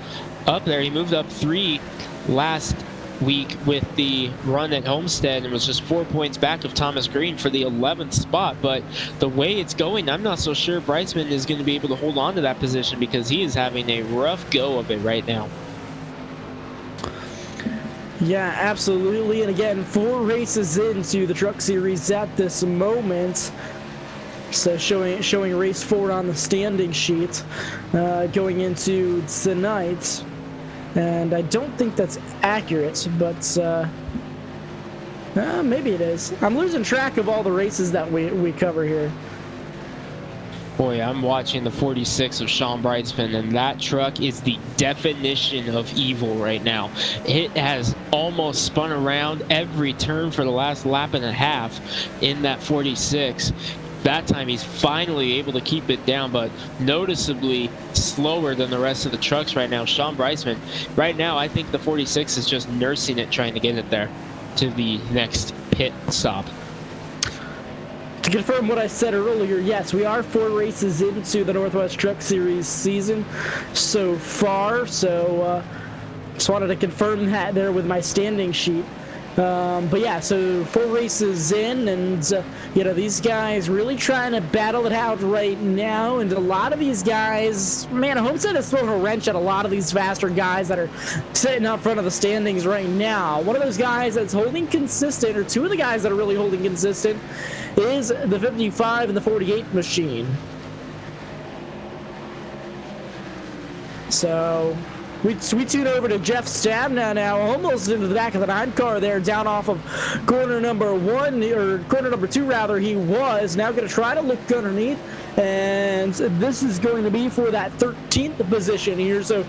Speaker 2: up there. He moved up 3 last week with the run at Homestead and was just 4 points back of Thomas Green for the 11th spot. But the way it's going, I'm not so sure Brightsman is going to be able to hold on to that position, because he is having a rough go of it right now.
Speaker 1: Yeah, absolutely. And again, 4 races into the Truck Series at this moment. So showing race 4 on the standing sheet going into tonight. And I don't think that's accurate, but maybe it is. I'm losing track of all the races that we cover here.
Speaker 2: Boy, I'm watching the 46 of Sean Brightsman, and that truck is the definition of evil right now. It has almost spun around every turn for the last lap and a half in that 46. That time he's finally able to keep it down, but noticeably slower than the rest of the trucks right now. Sean Brightsman, right now, I think the 46 is just nursing it, trying to get it there to the next pit stop.
Speaker 1: To confirm what I said earlier, yes, we are 4 races into the Northwest Truck Series season so far, so just wanted to confirm that there with my standing sheet. But yeah, so 4 races in, and you know, these guys really trying to battle it out right now. And a lot of these guys, man, Homestead has thrown a wrench at a lot of these faster guys that are sitting up front of the standings right now. One of those guys that's holding consistent, or 2 of the guys that are really holding consistent, is the 55 and the 48 machine. So we tune over to Jeff Stabnow now, almost into the back of the 9 car there, down off of corner number 1, or corner number 2 rather. He was now going to try to look underneath, and this is going to be for that 13th position here. So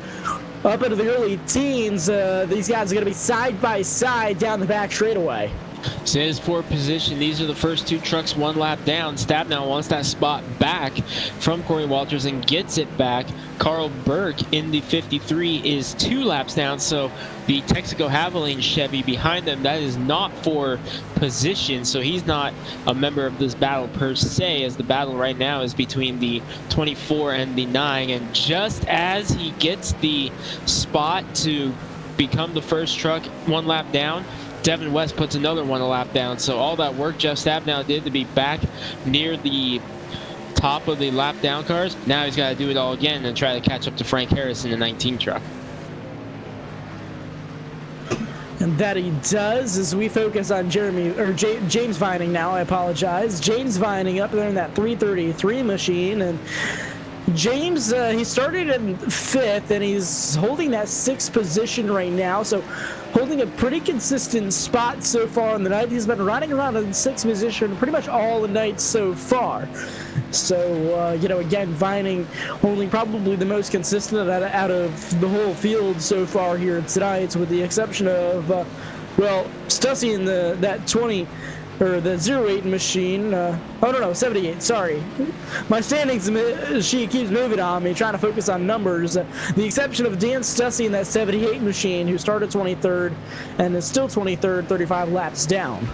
Speaker 1: up into the early teens, these guys are going to be side by side down the back straightaway.
Speaker 2: So it is 4th position. These are the first 2 trucks 1 lap down. Stabnow wants that spot back from Corey Walters and gets it back. Carl Burke in the 53 is 2 laps down, so the Texaco Havoline Chevy behind them, that is not for position, so he's not a member of this battle per se, as the battle right now is between the 24 and the 9. And just as he gets the spot to become the first truck 1 lap down, Devin West puts another 1 a lap down. So all that work Jeff Stabnow did to be back near the top of the lap down cars, now he's got to do it all again and try to catch up to Frank Harris in the 19 truck.
Speaker 1: And that he does, as we focus on James Vining now. I apologize. James Vining up there in that 333 machine, and James, he started in 5th, and he's holding that 6th position right now, so holding a pretty consistent spot so far in the night. He's been riding around in 6th position pretty much all the night so far. So, you know, again, Vining holding probably the most consistent out of the whole field so far here tonight, with the exception of, well, Stussy in that 20, or the 08 machine. Oh, no, 78, sorry. My standings sheet keeps moving on me, trying to focus on numbers. The exception of Dan Stussy in that 78 machine, who started 23rd and is still 23rd, 35 laps down.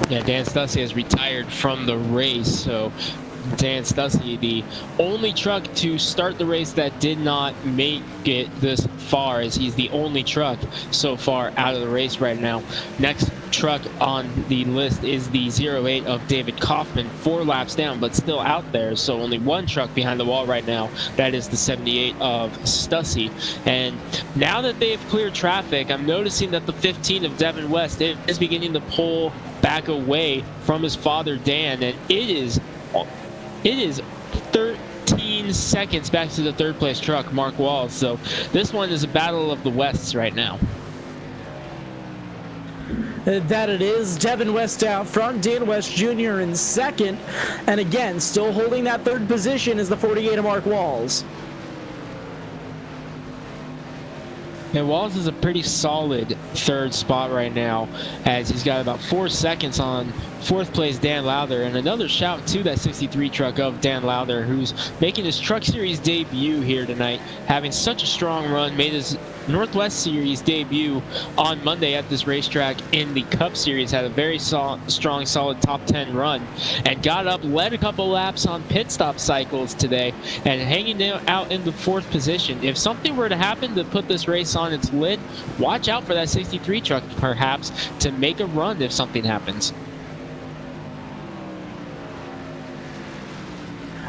Speaker 2: Yeah, Dan Stussy has retired from the race, so Dan Stussy, the only truck to start the race that did not make it this far, as he's the only truck so far out of the race right now. Next truck on the list is the 08 of David Kaufman, 4 laps down, but still out there. So only 1 truck behind the wall right now. That is the 78 of Stussy. And now that they've cleared traffic, I'm noticing that the 15 of Devin West is beginning to pull back away from his father Dan, and it is 13 seconds back to the 3rd place truck, Mark Walls. So this one is a battle of the Wests right now.
Speaker 1: That it is. Devin West out front, Dan West Jr. in 2nd, and again, still holding that 3rd position is the 48 of Mark Walls.
Speaker 2: And Walls is a pretty solid 3rd spot right now, as he's got about 4 seconds on 4th place Dan Lowther. And another shout to that 63 truck of Dan Lowther, who's making his Truck Series debut here tonight, having such a strong run, made his Northwest Series debut on Monday at this racetrack in the Cup Series. Had a very strong, solid top 10 run and got up, led a couple laps on pit stop cycles today, and hanging out in the 4th position. If something were to happen to put this race on its lid, watch out for that 63 truck perhaps to make a run if something happens.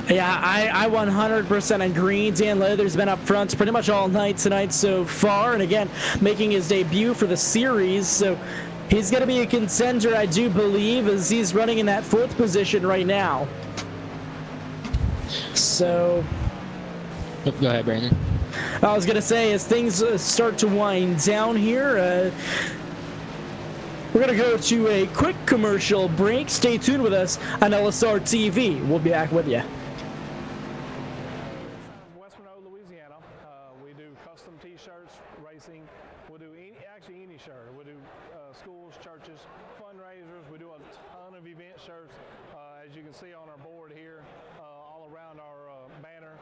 Speaker 1: Yeah, I 100% agree. Dan Leather's been up front pretty much all night tonight so far, and again, making his debut for the series, so he's going to be a contender, I do believe, as he's running in that 4th position right now. So...
Speaker 2: Go ahead, Brandon.
Speaker 1: I was going to say, as things start to wind down here, we're going to go to a quick commercial break. Stay tuned with us on LSR TV. We'll be back with you.
Speaker 3: T-shirts, racing. We'll do any shirt. We'll do schools, churches, fundraisers. We do a ton of event shirts, as you can see on our board here, all around our banner.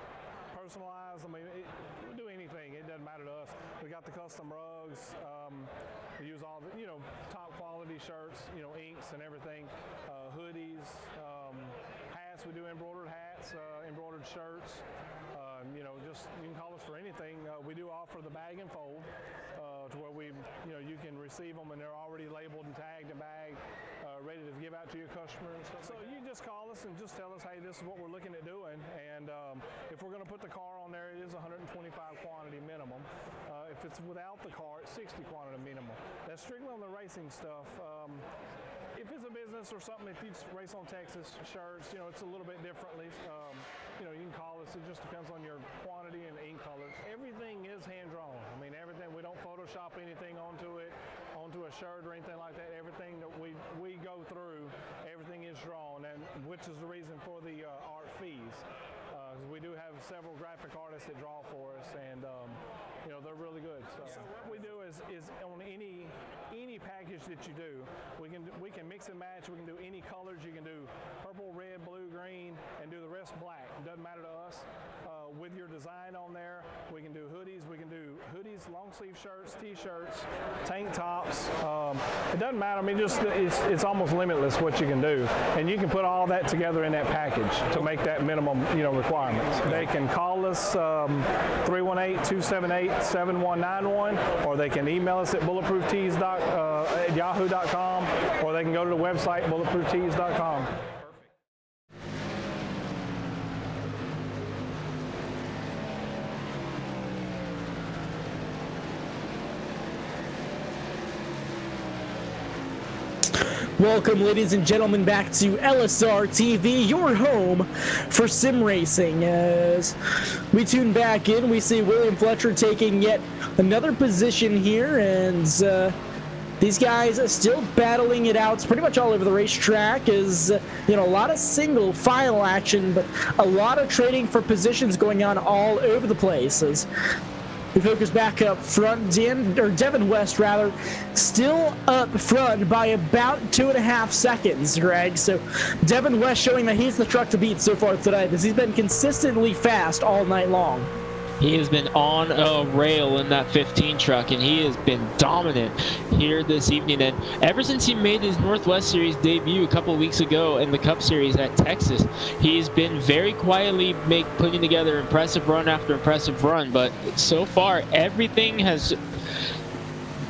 Speaker 3: Personalized. I mean, we'll do anything. It doesn't matter to us. We got the custom rugs. We use all the top quality shirts, inks and everything. Hoodies, hats. We do embroidered hats, embroidered shirts. You can call us for anything. We do offer the bag and fold, to where you can receive them and they're already labeled and tagged and bagged, ready to give out to your customer and stuff. So you can just call us and just tell us, hey, this is what we're looking at doing. And if we're going to put the car on there, it is 125 quantity minimum. If it's without the car, it's 60 quantity minimum. That's strictly on the racing stuff. If it's a business or something, if you race on Texas shirts, it's a little bit differently. You can call us. It just depends on your quantity and ink colors. Everything is hand drawn. I mean, everything. We don't Photoshop anything onto a shirt or anything like that. Everything that we go through, everything is drawn, and which is the reason for the art fees. We do have several graphic artists that draw for us, and they're really good. So what we do is on any package that you do, we can mix and match. We can do any colors. You can do purple, red, blue, green, and do the rest black. It doesn't matter to us. With your design on there, we can do hoodies. We can do hoodies, long sleeve shirts, t-shirts, tank tops. It doesn't matter. I mean, it's almost limitless what you can do, and you can put all that together in that package to make that minimum requirements. They can call us 318-278-7191, or they can email us at bulletprooftees.yahoo.com, or they can go to the website bulletprooftees.com.
Speaker 1: Welcome, ladies and gentlemen, back to LSR TV, your home for sim racing. As we tune back in, we see William Fletcher taking yet another position here, and these guys are still battling it out pretty much all over the racetrack. Is a lot of single file action, but a lot of trading for positions going on all over the place. As we focus back up front, Devin West, still up front by about 2.5 seconds, Greg. So Devin West showing that he's the truck to beat so far today, because he's been consistently fast all night long.
Speaker 2: He has been on a rail in that 15 truck, and he has been dominant here this evening. And ever since he made his Northwest Series debut a couple weeks ago in the Cup Series at Texas, he's been very quietly putting together impressive run after impressive run. But so far, everything has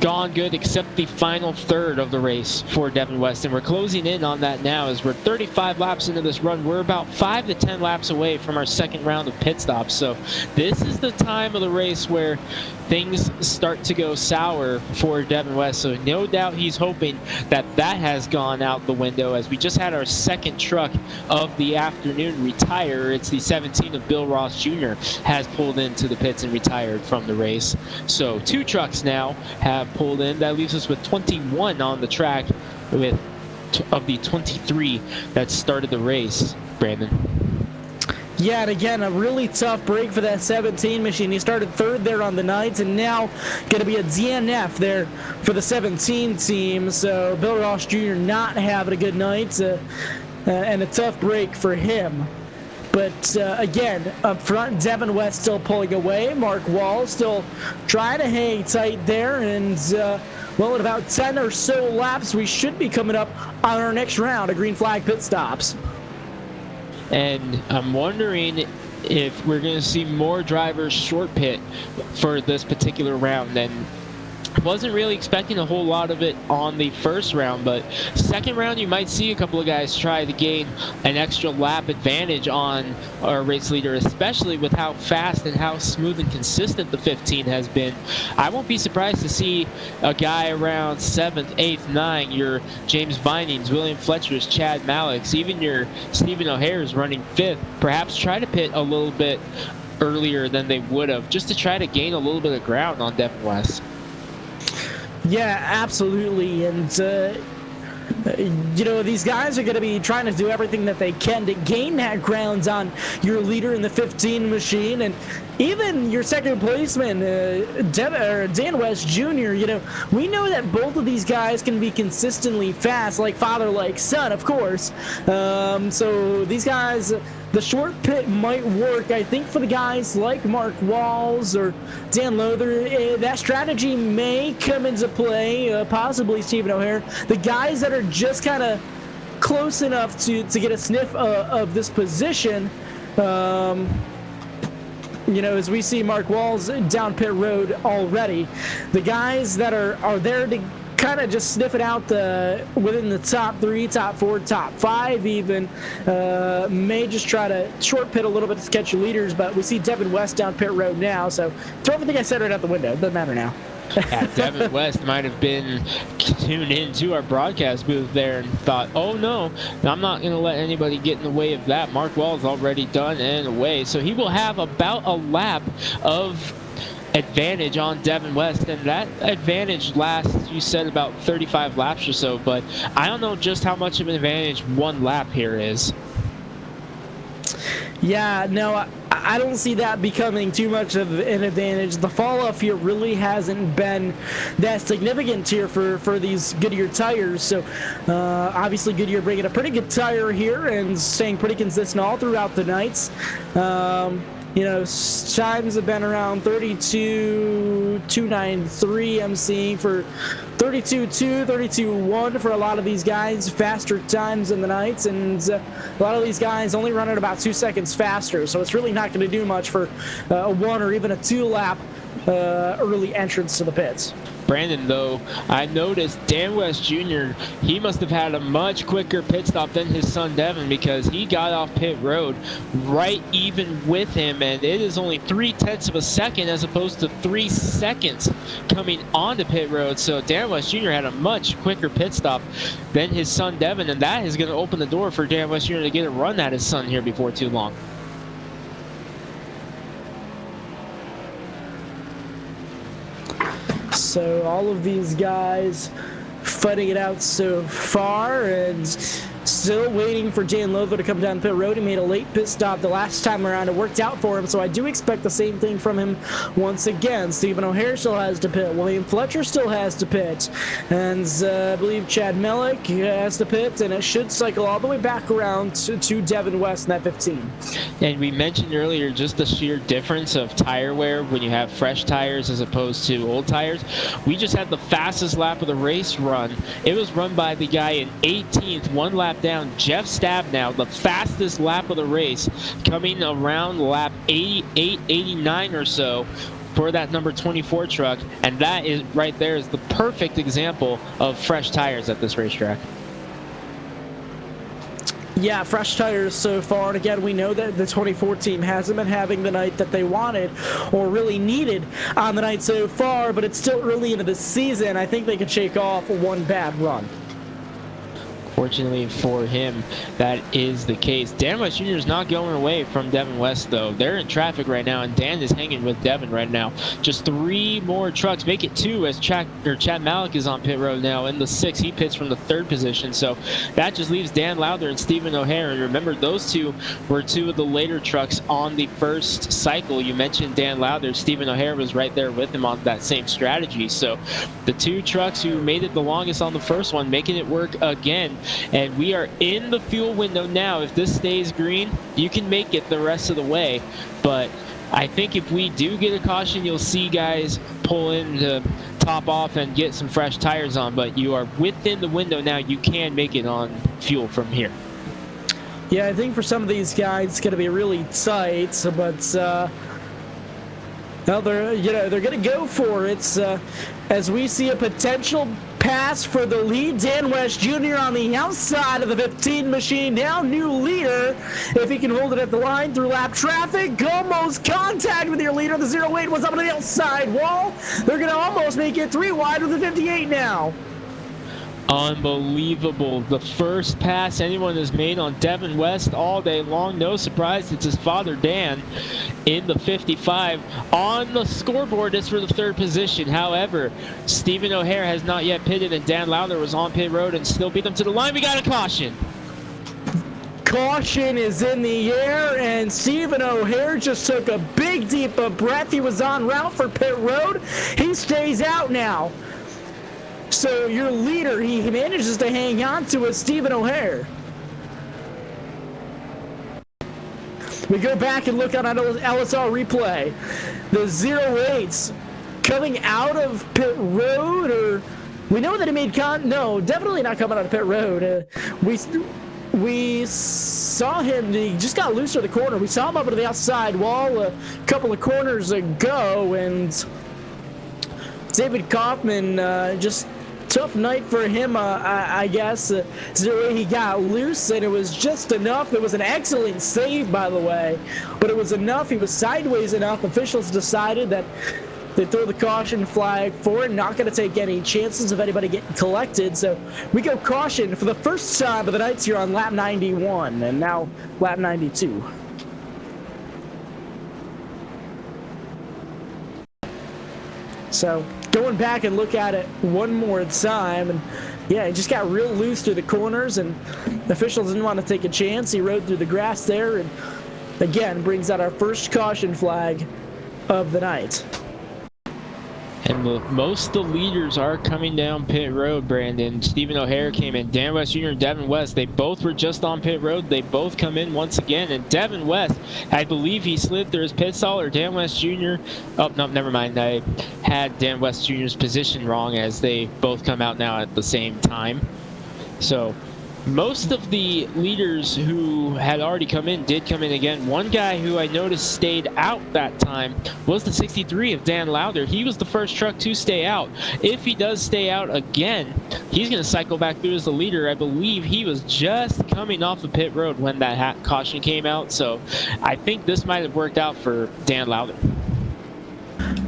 Speaker 2: gone good except the final third of the race for Devin West, and we're closing in on that now as we're 35 laps into this run. We're about 5 to 10 laps away from our second round of pit stops, so this is the time of the race where things start to go sour for Devin West. So no doubt he's hoping that has gone out the window, as we just had our second truck of the afternoon retire. It's the 17 of Bill Ross Jr. has pulled into the pits and retired from the race. So 2 trucks now have pulled in. That leaves us with 21 on the track of the 23 that started the race, Brandon.
Speaker 1: Yeah, and again, a really tough break for that 17 machine. He started third there on the night, and now going to be a DNF there for the 17 team. So Bill Ross Jr. not having a good night, and a tough break for him. But again, up front, Devin West still pulling away. Mark Wall still trying to hang tight there. And, well, in about 10 or so laps, we should be coming up on our next round of green flag pit stops.
Speaker 2: And I'm wondering if we're going to see more drivers short pit for this particular round. And wasn't really expecting a whole lot of it on the first round, but second round you might see a couple of guys try to gain an extra lap advantage on our race leader, especially with how fast and how smooth and consistent the 15 has been. I won't be surprised to see a guy around 7th, 8th, 9th, your James Vinings, William Fletcher's, Chad Malick's, even your Stephen O'Hare's running 5th, perhaps try to pit a little bit earlier than they would have, just to try to gain a little bit of ground on Devin West.
Speaker 1: Yeah, absolutely. And, you know, these guys are going to be trying to do everything that they can to gain that ground on your leader in the 15 machine. And even your second placeman, Dan West Jr., you know, we know that both of these guys can be consistently fast, like father, like son, of course. So these guys, the short pit might work, I think, for the guys like Mark Walls or Dan Lowther. That strategy may come into play, possibly Stephen O'Hare. The guys that are just kind of close enough to get a sniff of this position, you know, as we see Mark Walls down pit road already, the guys that are there to kind of just sniff it out within the top 3, top 4, top 5 even, may just try to short pit a little bit to catch your leaders. But we see Devin West down pit road now, so throw everything I said right out the window. It doesn't matter now.
Speaker 2: Yeah, Devin West might have been tuned into our broadcast booth there and thought, oh no, I'm not going to let anybody get in the way of that. Mark Wall's already done and away. So he will have about a lap of advantage on Devin West, and that advantage lasts, you said, about 35 laps or so, but I don't know just how much of an advantage one lap here is.
Speaker 1: Yeah, no, I don't see that becoming too much of an advantage. The fall off here really hasn't been that significant here for these Goodyear tires. So obviously Goodyear bringing a pretty good tire here and staying pretty consistent all throughout the nights. You know, times have been around 32.293 I'm seeing for 32.2, 32.1 for a lot of these guys, faster times in the nights, and a lot of these guys only running about 2 seconds faster, so it's really not going to do much for a 1 or even a 2 lap early entrance to the pits.
Speaker 2: Brandon, though, I noticed Dan West Jr., he must have had a much quicker pit stop than his son Devin, because he got off pit road right even with him, and it is only 0.3 of a second as opposed to 3 seconds coming onto pit road. So Dan West Jr. had a much quicker pit stop than his son Devin, and that is going to open the door for Dan West Jr. to get a run at his son here before too long.
Speaker 1: So all of these guys fighting it out so far, and still waiting for Dan Lowther to come down pit road. He made a late pit stop the last time around. It worked out for him, so I do expect the same thing from him once again. Stephen O'Hare still has to pit. William Fletcher still has to pit. And I believe Chad Malick has to pit, and it should cycle all the way back around to Devin West in that 15.
Speaker 2: And we mentioned earlier just the sheer difference of tire wear when you have fresh tires as opposed to old tires. We just had the fastest lap of the race run. It was run by the guy in 18th, 1 lap down, Jeff Stabnow, the fastest lap of the race, coming around lap 88, 89 or so for that number 24 truck. And that is right there is the perfect example of fresh tires at this racetrack.
Speaker 1: Yeah, fresh tires so far, and again, we know that the 24 team hasn't been having the night that they wanted or really needed on the night so far, but it's still early into the season. I think they could shake off one bad run.
Speaker 2: Fortunately for him, that is the case. Dan West Jr. is not going away from Devin West, though. They're in traffic right now, and Dan is hanging with Devin right now. Just 3 more trucks, make it 2, as Chad Malick is on pit road now. In the 6, he pits from the 3rd position. So that just leaves Dan Lowther and Stephen O'Hare. And remember, those 2 were 2 of the later trucks on the first cycle. You mentioned Dan Lowther. Stephen O'Hare was right there with him on that same strategy. So the 2 trucks who made it the longest on the first one, making it work again. and we are in the fuel window now. If this stays green, you can make it the rest of the way, but I think if we do get a caution, you'll see guys pull in to top off and get some fresh tires on, but you are within the window now. You can make it on fuel from here.
Speaker 1: Yeah, I think for some of these guys it's going to be really tight, but well, they're going to go for it. As we see a potential pass for the lead, Dan West Jr. on the outside of the 15 machine, now new leader. If he can hold it at the line through lap traffic, almost contact with your leader. The 08 was up on the outside wall. They're going to almost make it 3 wide with the 58 now.
Speaker 2: Unbelievable. The first pass anyone has made on Devin West all day long. No surprise, it's his father Dan in the 55. On the scoreboard, it's for the 3rd position. However, Stephen O'Hare has not yet pitted, and Dan Lowther was on pit road and still beat them to the line. We got a caution.
Speaker 1: Caution is in the air, and Stephen O'Hare just took a big deep breath. He was en route for pit road. He stays out now. So your leader, he manages to hang on to it, Stephen O'Hare. We go back and look on an LSR replay. The 08's coming out of pit road, or we know that he made no, definitely not coming out of pit road. We saw him, he just got loose of the corner. We saw him up to the outside wall a couple of corners ago, and David Kaufman just tough night for him, I guess. He got loose, and it was just enough. It was an excellent save, by the way, but it was enough. He was sideways enough. Officials decided that they throw the caution flag for it. Not going to take any chances of anybody getting collected. So we go caution for the first time of the night here on lap 91, and now lap 92. So going back and look at it one more time, and yeah, he just got real loose through the corners, and the officials didn't want to take a chance. He rode through the grass there, and again brings out our first caution flag of the night.
Speaker 2: And most of the leaders are coming down pit road, Brandon. Stephen O'Hare came in. Dan West Jr. and Devin West, they both were just on pit road. They both come in once again. And Devin West, I believe he slid through his pit stall, or Dan West Jr. Oh, no, never mind. I had Dan West Jr.'s position wrong, as they both come out now at the same time. So most of the leaders who had already come in did come in again. One guy who I noticed stayed out that time was the 63 of Dan Lowther. He was the first truck to stay out. If he does stay out again, he's going to cycle back through as the leader. I believe he was just coming off the pit road when that caution came out, so I think this might have worked out for Dan Lowther.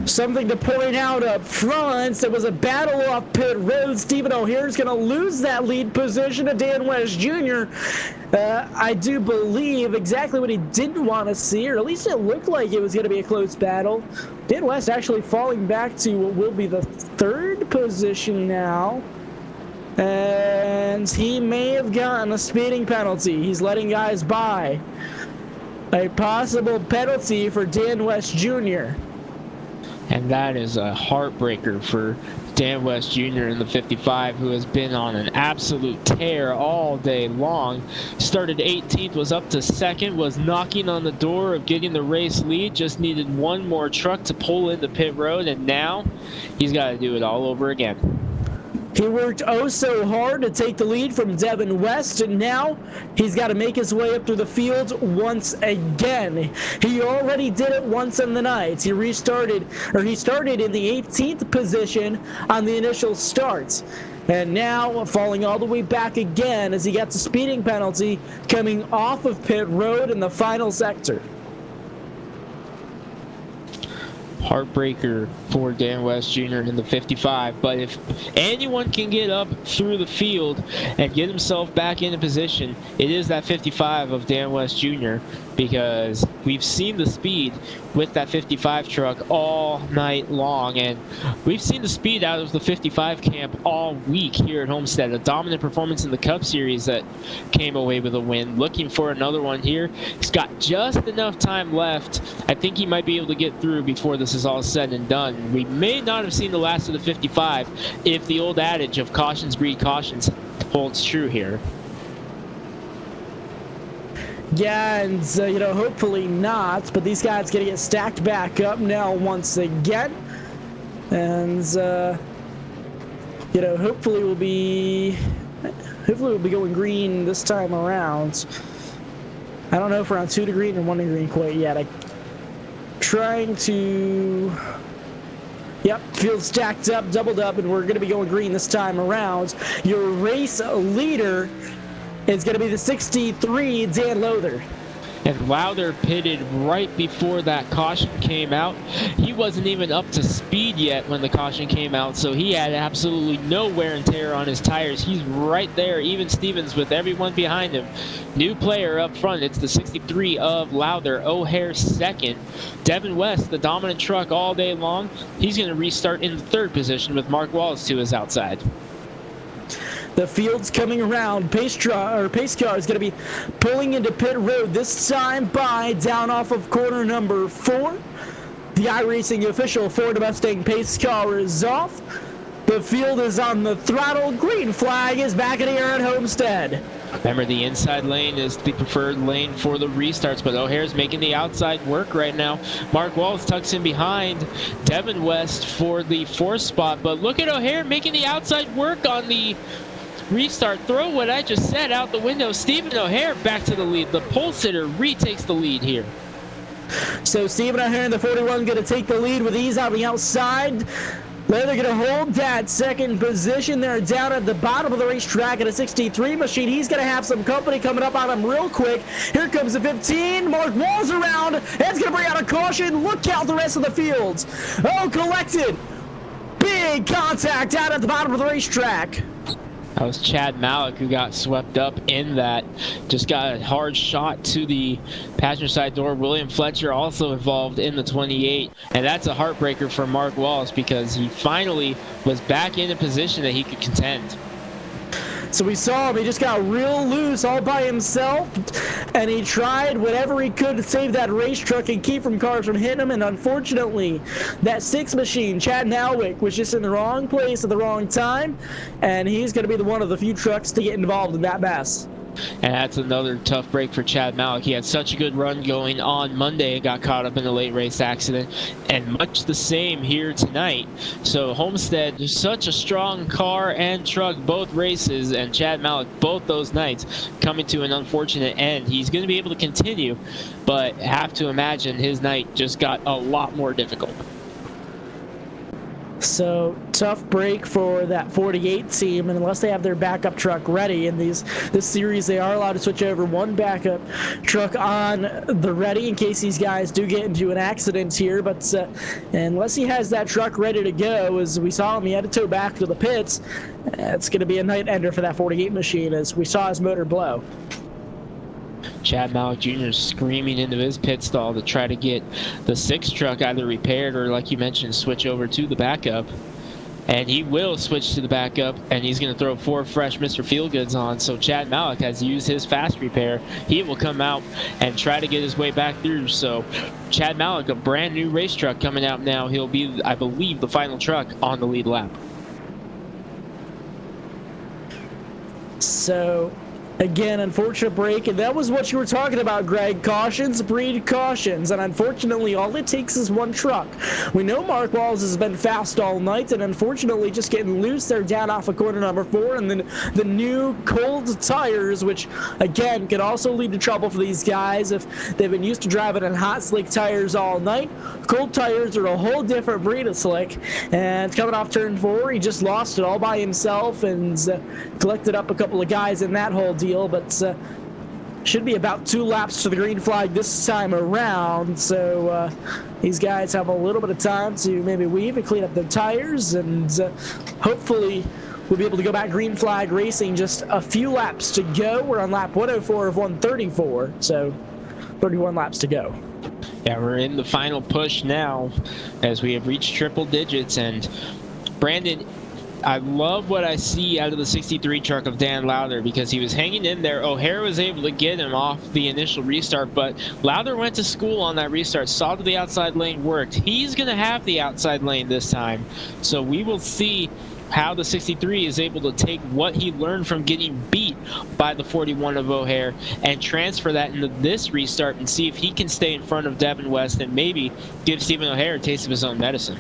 Speaker 1: Something to point out up front, it was a battle off pit road. Stephen O'Hare is going to lose that lead position to Dan West Jr. I do believe exactly what he didn't want to see, or at least it looked like it was going to be a close battle. Dan West actually falling back to what will be the 3rd position now. And he may have gotten a speeding penalty. He's letting guys by. A possible penalty for Dan West Jr.
Speaker 2: And that is a heartbreaker for Dan West Jr. in the 55, who has been on an absolute tear all day long. Started 18th, was up to 2nd, was knocking on the door of getting the race lead, just needed one more truck to pull into pit road, and now he's got to do it all over again.
Speaker 1: He worked oh so hard to take the lead from Devin West, and now he's got to make his way up through the field once again. He already did it once in the night. He started in the 18th position on the initial start, and now falling all the way back again as he gets a speeding penalty coming off of pit road in the final sector.
Speaker 2: Heartbreaker for Dan West Jr. in the 55, but if anyone can get up through the field and get himself back into position, it is that 55 of Dan West Jr., because we've seen the speed with that 55 truck all night long, and we've seen the speed out of the 55 camp all week here at Homestead. A dominant performance in the Cup Series that came away with a win. Looking for another one here. He's got just enough time left. I think he might be able to get through before this is all said and done. We may not have seen the last of the 55 if the old adage of cautions breed cautions holds true here.
Speaker 1: Yeah, and you know, hopefully not, but these guys gonna get stacked back up now once again. And you know, hopefully we'll be going green this time around. I don't know if we're on 2 to green or 1 to green quite yet. I'm trying to... Yep, field stacked up, doubled up, and we're going to be going green this time around. Your race leader is going to be the 63, Dan Lowther.
Speaker 2: And Lowther pitted right before that caution came out. He wasn't even up to speed yet when the caution came out, so he had absolutely no wear and tear on his tires. He's right there, even Stevens with everyone behind him. New player up front, it's the 63 of Lowther. O'Hare second. Devin West, the dominant truck all day long. He's going to restart in the 3rd position with Mark Wallace to his outside.
Speaker 1: The field's coming around. Pace car is going to be pulling into pit road, this time by down off of corner number 4. The iRacing official Ford Mustang pace car is off. The field is on the throttle. Green flag is back in the air at Homestead.
Speaker 2: Remember, the inside lane is the preferred lane for the restarts, but O'Hare's making the outside work right now. Mark Wallace tucks in behind Devin West for the 4th spot, but look at O'Hare making the outside work on the restart. Throw what I just said out the window. Stephen O'Hare back to the lead. The pole sitter retakes the lead here.
Speaker 1: So Stephen O'Hare in the 41 going to take the lead with ease on the outside. They're going to hold that 2nd position. They're down at the bottom of the racetrack at a 63 machine. He's going to have some company coming up on him real quick. Here comes the 15. Mark Wall's around. It's going to bring out a caution. Look out the rest of the field. Oh, collected. Big contact down at the bottom of the racetrack.
Speaker 2: That was Chad Malik who got swept up in that. Just got a hard shot to the passenger side door. William Fletcher also involved in the 28. And that's a heartbreaker for Mark Wallace because he finally was back in a position that he could contend.
Speaker 1: So we saw him, he just got real loose all by himself, and he tried whatever he could to save that race truck and keep cars from hitting him, and unfortunately, that 6 machine, Chad Nowwick, was just in the wrong place at the wrong time, and he's going to be one of the few trucks to get involved in that mess.
Speaker 2: And that's another tough break for Chad Malik. He had such a good run going on Monday and got caught up in a late race accident, and much the same here tonight. So Homestead, such a strong car and truck both races, and Chad Malik both those nights coming to an unfortunate end. He's going to be able to continue, but have to imagine his night just got a lot more difficult.
Speaker 1: So tough break for that 48 team, and unless they have their backup truck ready in this series, they are allowed to switch over one backup truck on the ready in case these guys do get into an accident here. But unless he has that truck ready to go, as we saw him, he had to tow back to the pits. It's going to be a night ender for that 48 machine, as we saw his motor blow.
Speaker 2: Chad Malik Jr. screaming into his pit stall to try to get the 6 truck either repaired or, like you mentioned, switch over to the backup. And he will switch to the backup, and he's going to throw 4 fresh Mr. Feelgoods on. So Chad Malik has used his fast repair. He will come out and try to get his way back through. So Chad Malik, a brand new race truck coming out now. He'll be, I believe, the final truck on the lead lap.
Speaker 1: So again, unfortunate break, and that was what you were talking about, Greg. Cautions breed cautions, and unfortunately, all it takes is one truck. We know Mark Wallace has been fast all night, and unfortunately, just getting loose there down off of corner number 4, and then the new cold tires, which, again, could also lead to trouble for these guys if they've been used to driving on hot, slick tires all night. Cold tires are a whole different breed of slick, and coming off turn 4, he just lost it all by himself and collected up a couple of guys in that whole deal, but should be about 2 laps to the green flag this time around, so these guys have a little bit of time to maybe weave and clean up their tires, and hopefully we'll be able to go back green flag racing. Just a few laps to go. We're on lap 104 of 134, so 31 laps to go.
Speaker 2: Yeah, we're in the final push now as we have reached triple digits, and Brandon, I love what I see out of the 63 truck of Dan Lowther because he was hanging in there. O'Hare was able to get him off the initial restart, but Lowther went to school on that restart, saw that the outside lane worked. He's going to have the outside lane this time, so we will see how the 63 is able to take what he learned from getting beat by the 41 of O'Hare and transfer that into this restart and see if he can stay in front of Devin West and maybe give Stephen O'Hare a taste of his own medicine.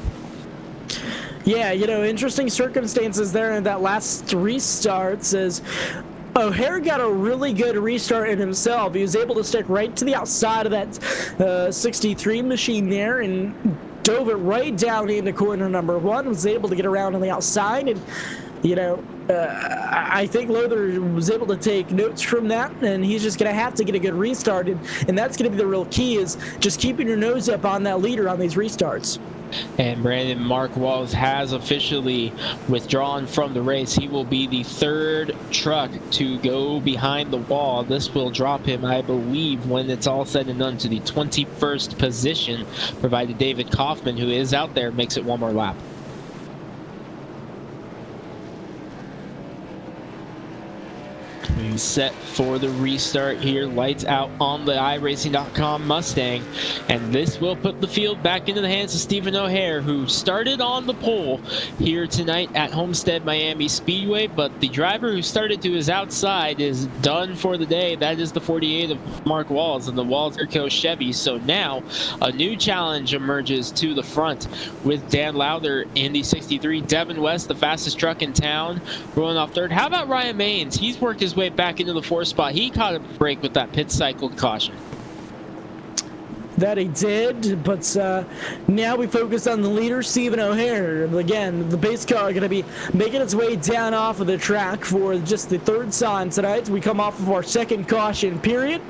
Speaker 1: Yeah, interesting circumstances there in that last restart as O'Hare got a really good restart in himself. He was able to stick right to the outside of that 63 machine there and dove it right down into corner number 1, was able to get around on the outside, and I think Lothar was able to take notes from that, and he's just going to have to get a good restart, and that's going to be the real key, is just keeping your nose up on that leader on these restarts.
Speaker 2: And Brandon, Mark Walls has officially withdrawn from the race. He will be the 3rd truck to go behind the wall. This will drop him, I believe, when it's all said and done, to the 21st position, provided David Kaufman, who is out there, makes it one more lap. Set for the restart here. Lights out on the iRacing.com Mustang, and this will put the field back into the hands of Stephen O'Hare, who started on the pole here tonight at Homestead-Miami Speedway, but the driver who started to his outside is done for the day. That is the 48 of Mark Walls and the Walls Airco Chevy. So now a new challenge emerges to the front with Dan Lowther in the 63. Devin West, the fastest truck in town, rolling off 3rd. How about Ryan Maines? He's worked his way back into the 4th spot. He caught a break with that pit cycle caution.
Speaker 1: That he did, but now we focus on the leader, Stephen O'Hare. Again, the base car going to be making its way down off of the track for just the 3rd time tonight. We come off of our 2nd caution period.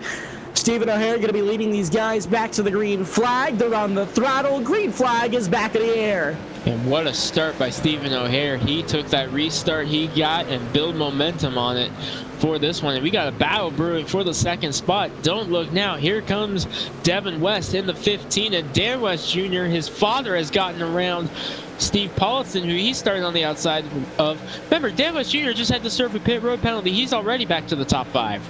Speaker 1: Stephen O'Hare going to be leading these guys back to the green flag. They're on the throttle. Green flag is back in the air.
Speaker 2: And what a start by Stephen O'Hare. He took that restart he got and built momentum on it for this one. And we got a battle brewing for the 2nd spot. Don't look now. Here comes Devin West in the 15. And Dan West Jr., his father, has gotten around Steve Paulson, who he started on the outside of. Remember, Dan West Jr. just had to serve a pit road penalty. He's already back to the top 5.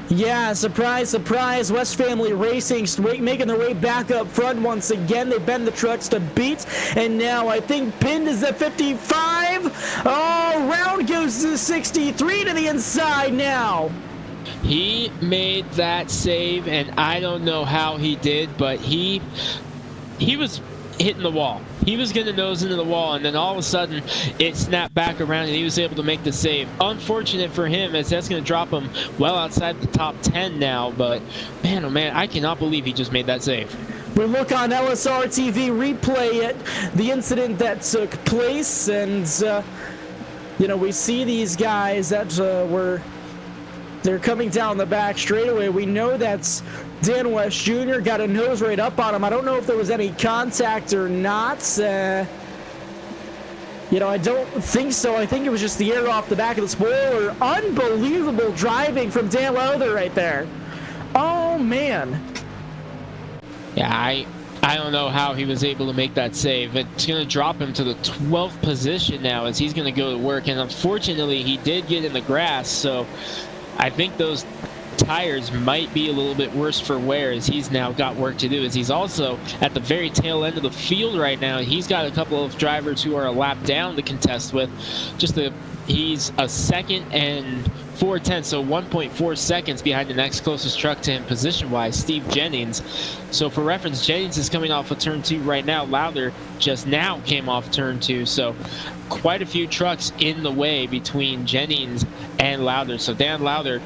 Speaker 1: Yeah, surprise, surprise. West Family Racing making their way back up front once again. They bend the trucks to beat, and now I think pinned is the 55. Oh, round goes to 63 to the inside now.
Speaker 2: He made that save, and I don't know how he did, but he was hitting the wall. He was going to nose into the wall, and then all of a sudden it snapped back around and he was able to make the save. Unfortunate for him, as that's going to drop him well outside the top 10 now, but man, oh man, I cannot believe he just made that save.
Speaker 1: We look on LSR TV, replay it, the incident that took place, and we see these guys that they're coming down the back straightaway. We know that's Dan West Jr. got a nose right up on him. I don't know if there was any contact or not. I don't think so. I think it was just the air off the back of the spoiler. Unbelievable driving from Dan Lowther right there. Oh, man.
Speaker 2: Yeah, I don't know how he was able to make that save. It's going to drop him to the 12th position now as he's going to go to work. And unfortunately, he did get in the grass, so I think those tires might be a little bit worse for wear, as he's now got work to do, as he's also at the very tail end of the field right now. He's got a couple of drivers who are a lap down to contest with. He's a 2nd and 4/10, so 1.4 seconds behind the next closest truck to him position-wise, Steve Jennings. So for reference, Jennings is coming off of turn 2 right now. Lowther just now came off turn 2, so quite a few trucks in the way between Jennings and Lowther. So Dan Lowther,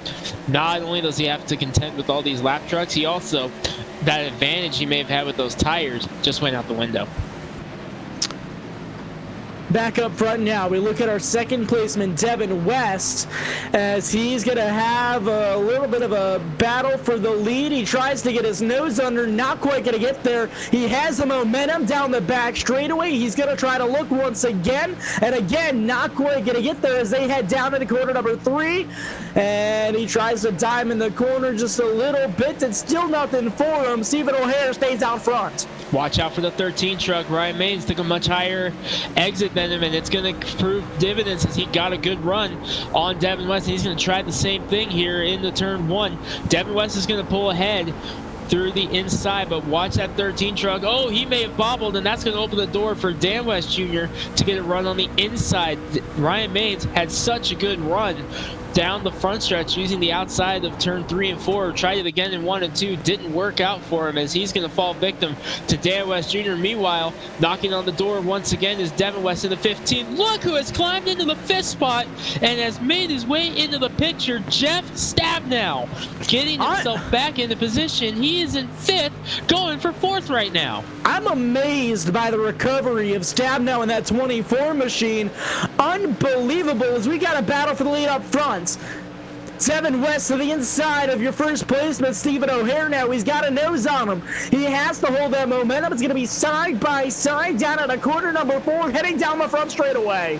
Speaker 2: not only does he have to contend with all these lap trucks, he also, that advantage he may have had with those tires, just went out the window.
Speaker 1: Back up front now, we look at our 2nd placeman, Devin West, as he's going to have a little bit of a battle for the lead. He tries to get his nose under, not quite going to get there. He has the momentum down the back straightaway. He's going to try to look once again, and again, not quite going to get there as they head down into corner number 3, and he tries to dime in the corner just a little bit. It's still nothing for him. Stephen O'Hare stays out front.
Speaker 2: Watch out for the 13 truck. Ryan Maines took a much higher exit than him, and it's going to prove dividends as he got a good run on Devin West. He's going to try the same thing here in the turn 1. Devin West is going to pull ahead through the inside, but watch that 13 truck. Oh, he may have bobbled, and that's going to open the door for Dan West Jr. to get a run on the inside. Ryan Maines had such a good run down the front stretch using the outside of turn 3 and 4. Tried it again in 1 and 2. Didn't work out for him as he's going to fall victim to Dan West Jr. Meanwhile, knocking on the door once again is Devin West in the 15. Look who has climbed into the 5th spot and has made his way into the picture. Jeff Stabnow getting himself back into position. He is in 5th, going for 4th right now.
Speaker 1: I'm amazed by the recovery of Stabnow in that 24 machine. Unbelievable as we got a battle for the lead up front. Devin West to the inside of your first placement, Stephen O'Hare now. He's got a nose on him. He has to hold that momentum. It's going to be side by side down at a corner number 4, heading down the front straightaway.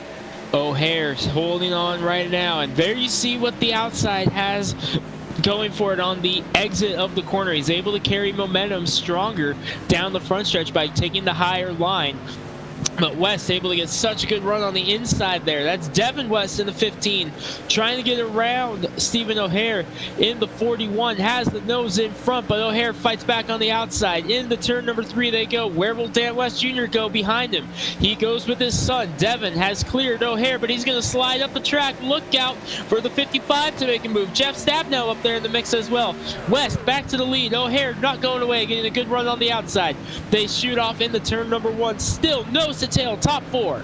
Speaker 2: O'Hare's holding on right now, and there you see what the outside has going for it on the exit of the corner. He's able to carry momentum stronger down the front stretch by taking the higher line. But West able to get such a good run on the inside there. That's Devin West in the 15, trying to get around Stephen O'Hare in the 41. Has the nose in front, but O'Hare fights back on the outside. Into turn number 3 they go. Where will Dan West Jr. go behind him? He goes with his son. Devin has cleared O'Hare, but he's going to slide up the track. Look out for the 55 to make a move. Jeff Stabnow up there in the mix as well. West back to the lead. O'Hare not going away, getting a good run on the outside. They shoot off into turn number 1. Still nose to tail, top 4.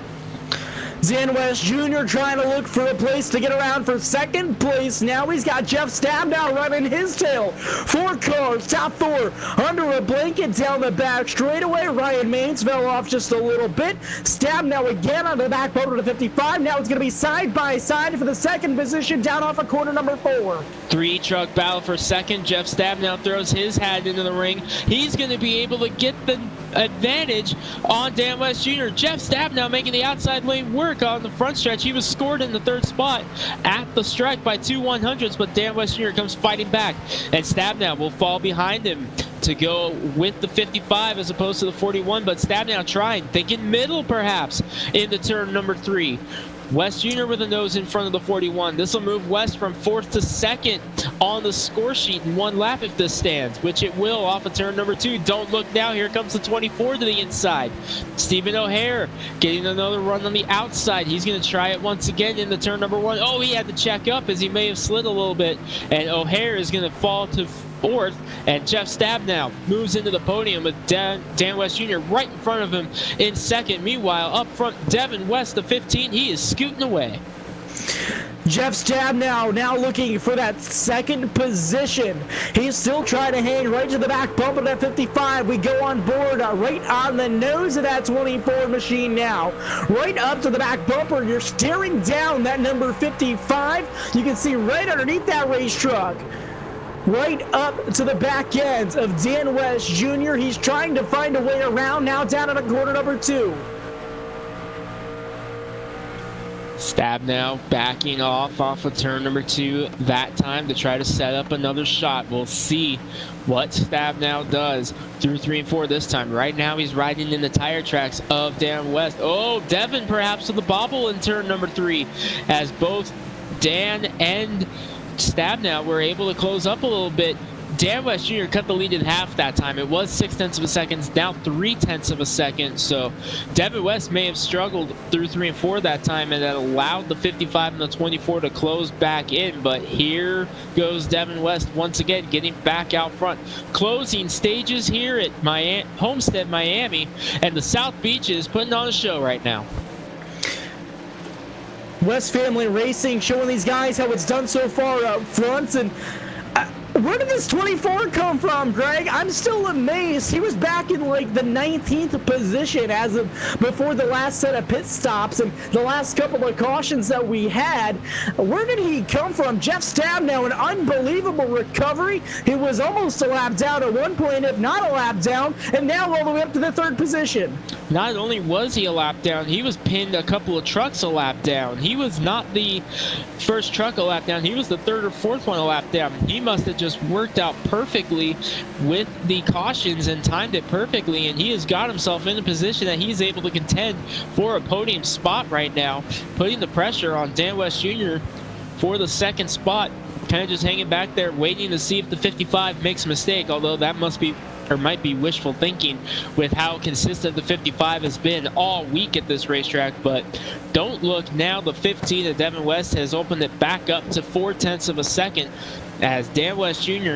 Speaker 1: Dan West Jr. trying to look for a place to get around for second place. Now he's got Jeff Stabnow running his tail. 4 cars, top 4, under a blanket down the back straightaway. Ryan Maines fell off just a little bit. Stabnow again on the back bumper to 55. Now it's going to be side by side for the second position down off of corner number 4.
Speaker 2: 3 truck battle for second. Jeff Stabnow throws his hat into the ring. He's going to be able to get the advantage on Dan West Jr. Jeff Stabnow making the outside lane work on the front stretch. He was scored in the 3rd spot at the strike by 2 100s, but Dan West Jr. comes fighting back, and Stabnow will fall behind him to go with the 55 as opposed to the 41, but Stabnow trying, thinking middle perhaps into turn number 3. West Jr. with a nose in front of the 41. This will move West from 4th to 2nd on the score sheet in 1 lap if this stands, which it will off of turn number 2. Don't look now. Here comes the 24 to the inside. Stephen O'Hare getting another run on the outside. He's going to try it once again in the turn number 1. Oh, he had to check up as he may have slid a little bit, and O'Hare is going to fall to 4th, and Jeff Stabnow moves into the podium with Dan West Jr. right in front of him in 2nd. Meanwhile, up front, Devin West, the 15, he is scooting away.
Speaker 1: Jeff Stabnow now looking for that second position. He's still trying to hang right to the back bump of that 55. We go on board right on the nose of that 24 machine now. Right up to the back bumper. You're staring down that number 55. You can see right underneath that race truck. Right up to the back end of Dan West Jr. He's trying to find a way around now down at a corner number 2.
Speaker 2: Stabnow backing off of turn number 2 that time to try to set up another shot. We'll see what Stabnow does through 3 and 4 this time. Right now he's riding in the tire tracks of Dan West. Oh, Devin perhaps with the bobble in turn number 3 as both Dan and Stabnow were able to close up a little bit. Dan West Jr. cut the lead in half that time. It was 0.6 of a second, now 0.3 of a second. So Devin West may have struggled through 3 and 4 that time, and that allowed the 55 and the 24 to close back in. But here goes Devin West once again, getting back out front. Closing stages here at Homestead-Miami, and the South Beach is putting on a show right now.
Speaker 1: West Family Racing showing these guys how it's done so far up front. And where did this 24 come from, Greg? I'm still amazed. He was back in like the 19th position as of before the last set of pit stops and the last couple of cautions that we had. Where did he come from? Jeff Stabnow, an unbelievable recovery. He was almost a lap down at one point, if not a lap down, and now all the way up to the 3rd position.
Speaker 2: Not only was he a lap down, he was pinned a couple of trucks a lap down. He was not the first truck a lap down. He was the 3rd or 4th one a lap down. He must have just worked out perfectly with the cautions and timed it perfectly, and he has got himself in a position that he's able to contend for a podium spot right now, putting the pressure on Dan West Jr. for the 2nd spot kind of just hanging back there, waiting to see if the 55 makes a mistake, although that must be or might be wishful thinking with how consistent the 55 has been all week at this racetrack. But don't look now, the 15 of Devin West has opened it back up to 0.4 of a second as Dan West Jr.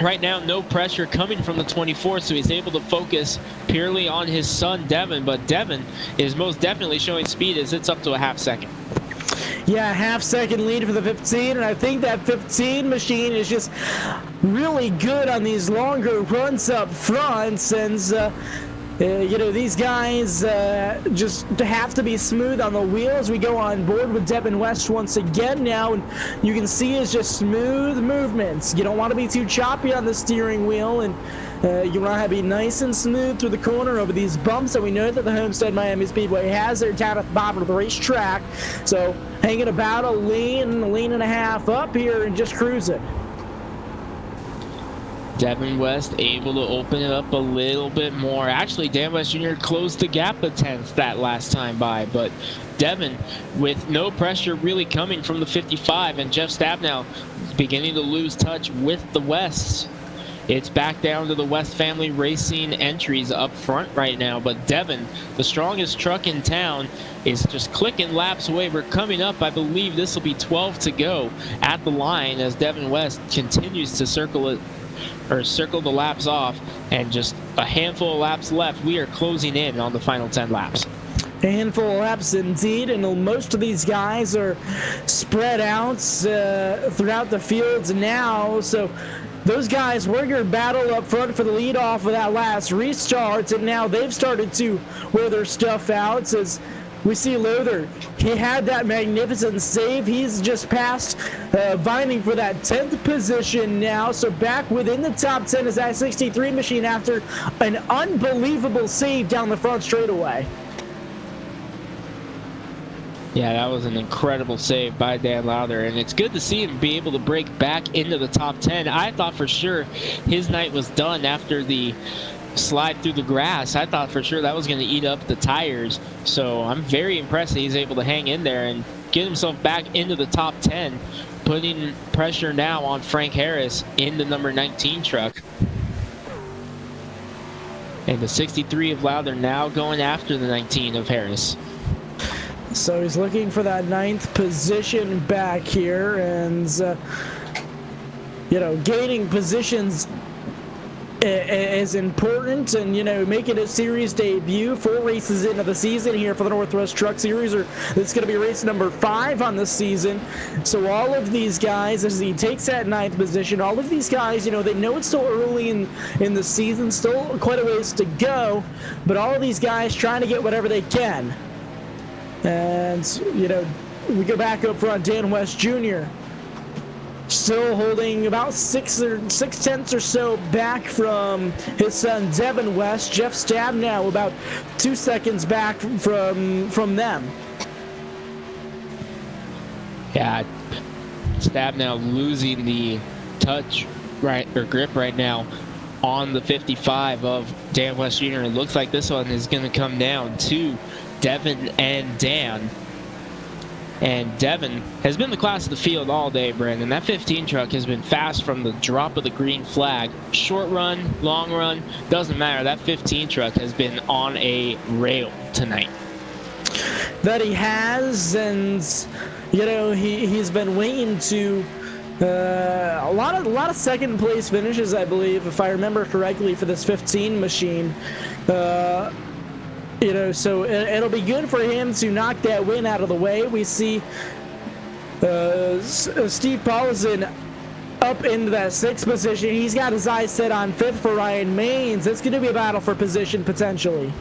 Speaker 2: right now, no pressure coming from the 24, so he's able to focus purely on his son Devin. But Devin is most definitely showing speed as it's up to a half second.
Speaker 1: Yeah, half-second lead for the 15, and I think that 15 machine is just really good on these longer runs up front, since you know, these guys just have to be smooth on the wheels. We go on board with Devin West once again now, and you can see it's just smooth movements. You don't want to be too choppy on the steering wheel, and you want to be nice and smooth through the corner over these bumps that we know that the Homestead-Miami Speedway has there down at the bottom of the racetrack. So hanging about a lane and a half up here and just cruising.
Speaker 2: Devin West able to open it up a little bit more. Actually, Dan West Jr. closed the gap a tenth that last time by, but Devin with no pressure really coming from the 55, and Jeff Stabnow beginning to lose touch with the Wests. It's back down to the West family racing entries up front right now, but Devin, the strongest truck in town, is just clicking laps away. We're coming up, I believe this will be 12 to go at the line as Devin West continues to circle the laps off, and just a handful of laps left. We are closing in on the final 10 laps.
Speaker 1: A handful of laps indeed, and most of these guys are spread out throughout the fields now, so those guys were your battle up front for the lead off of that last restart, and now they've started to wear their stuff out. As we see Luther, he had that magnificent save. He's just past vying for that 10th position now. So back within the top 10 is that 63 machine after an unbelievable save down the front straightaway.
Speaker 2: Yeah, that was an incredible save by Dan Lowther, and it's good to see him be able to break back into the top 10. I thought for sure his night was done after the slide through the grass. I thought for sure that was going to eat up the tires, so I'm very impressed that he's able to hang in there and get himself back into the top 10, putting pressure now on Frank Harris in the number 19 truck. And the 63 of Lowther now going after the 19 of Harris.
Speaker 1: So he's looking for that 9th position back here, and you know, gaining positions is important, and you know, making a series debut 4 races into the season here for the Northwest Truck Series, or it's going to be race number 5 on the season. So all of these guys, as he takes that 9th position, all of these guys, you know, they know it's still early in the season, still quite a ways to go, but all of these guys trying to get whatever they can. And, you know, we go back up front, Dan West Jr. still holding about 6/10 or so back from his son Devin West. Jeff Stabnow about 2 seconds back from them.
Speaker 2: Yeah, Stabnow losing the touch grip right now on the 55 of Dan West Jr. It looks like this one is going to come down to Devin and Dan. And Devin has been the class of the field all day, Brandon. That 15 truck has been fast from the drop of the green flag. Short run, long run, doesn't matter. That 15 truck has been on a rail tonight.
Speaker 1: That he has, and you know, he's been waiting to a lot of second place finishes, I believe, if I remember correctly, for this 15 machine. You know, so it'll be good for him to knock that win out of the way. We see Steve Paulson up into that 6th position. He's got his eyes set on 5th for Ryan Maines. It's going to be a battle for position potentially.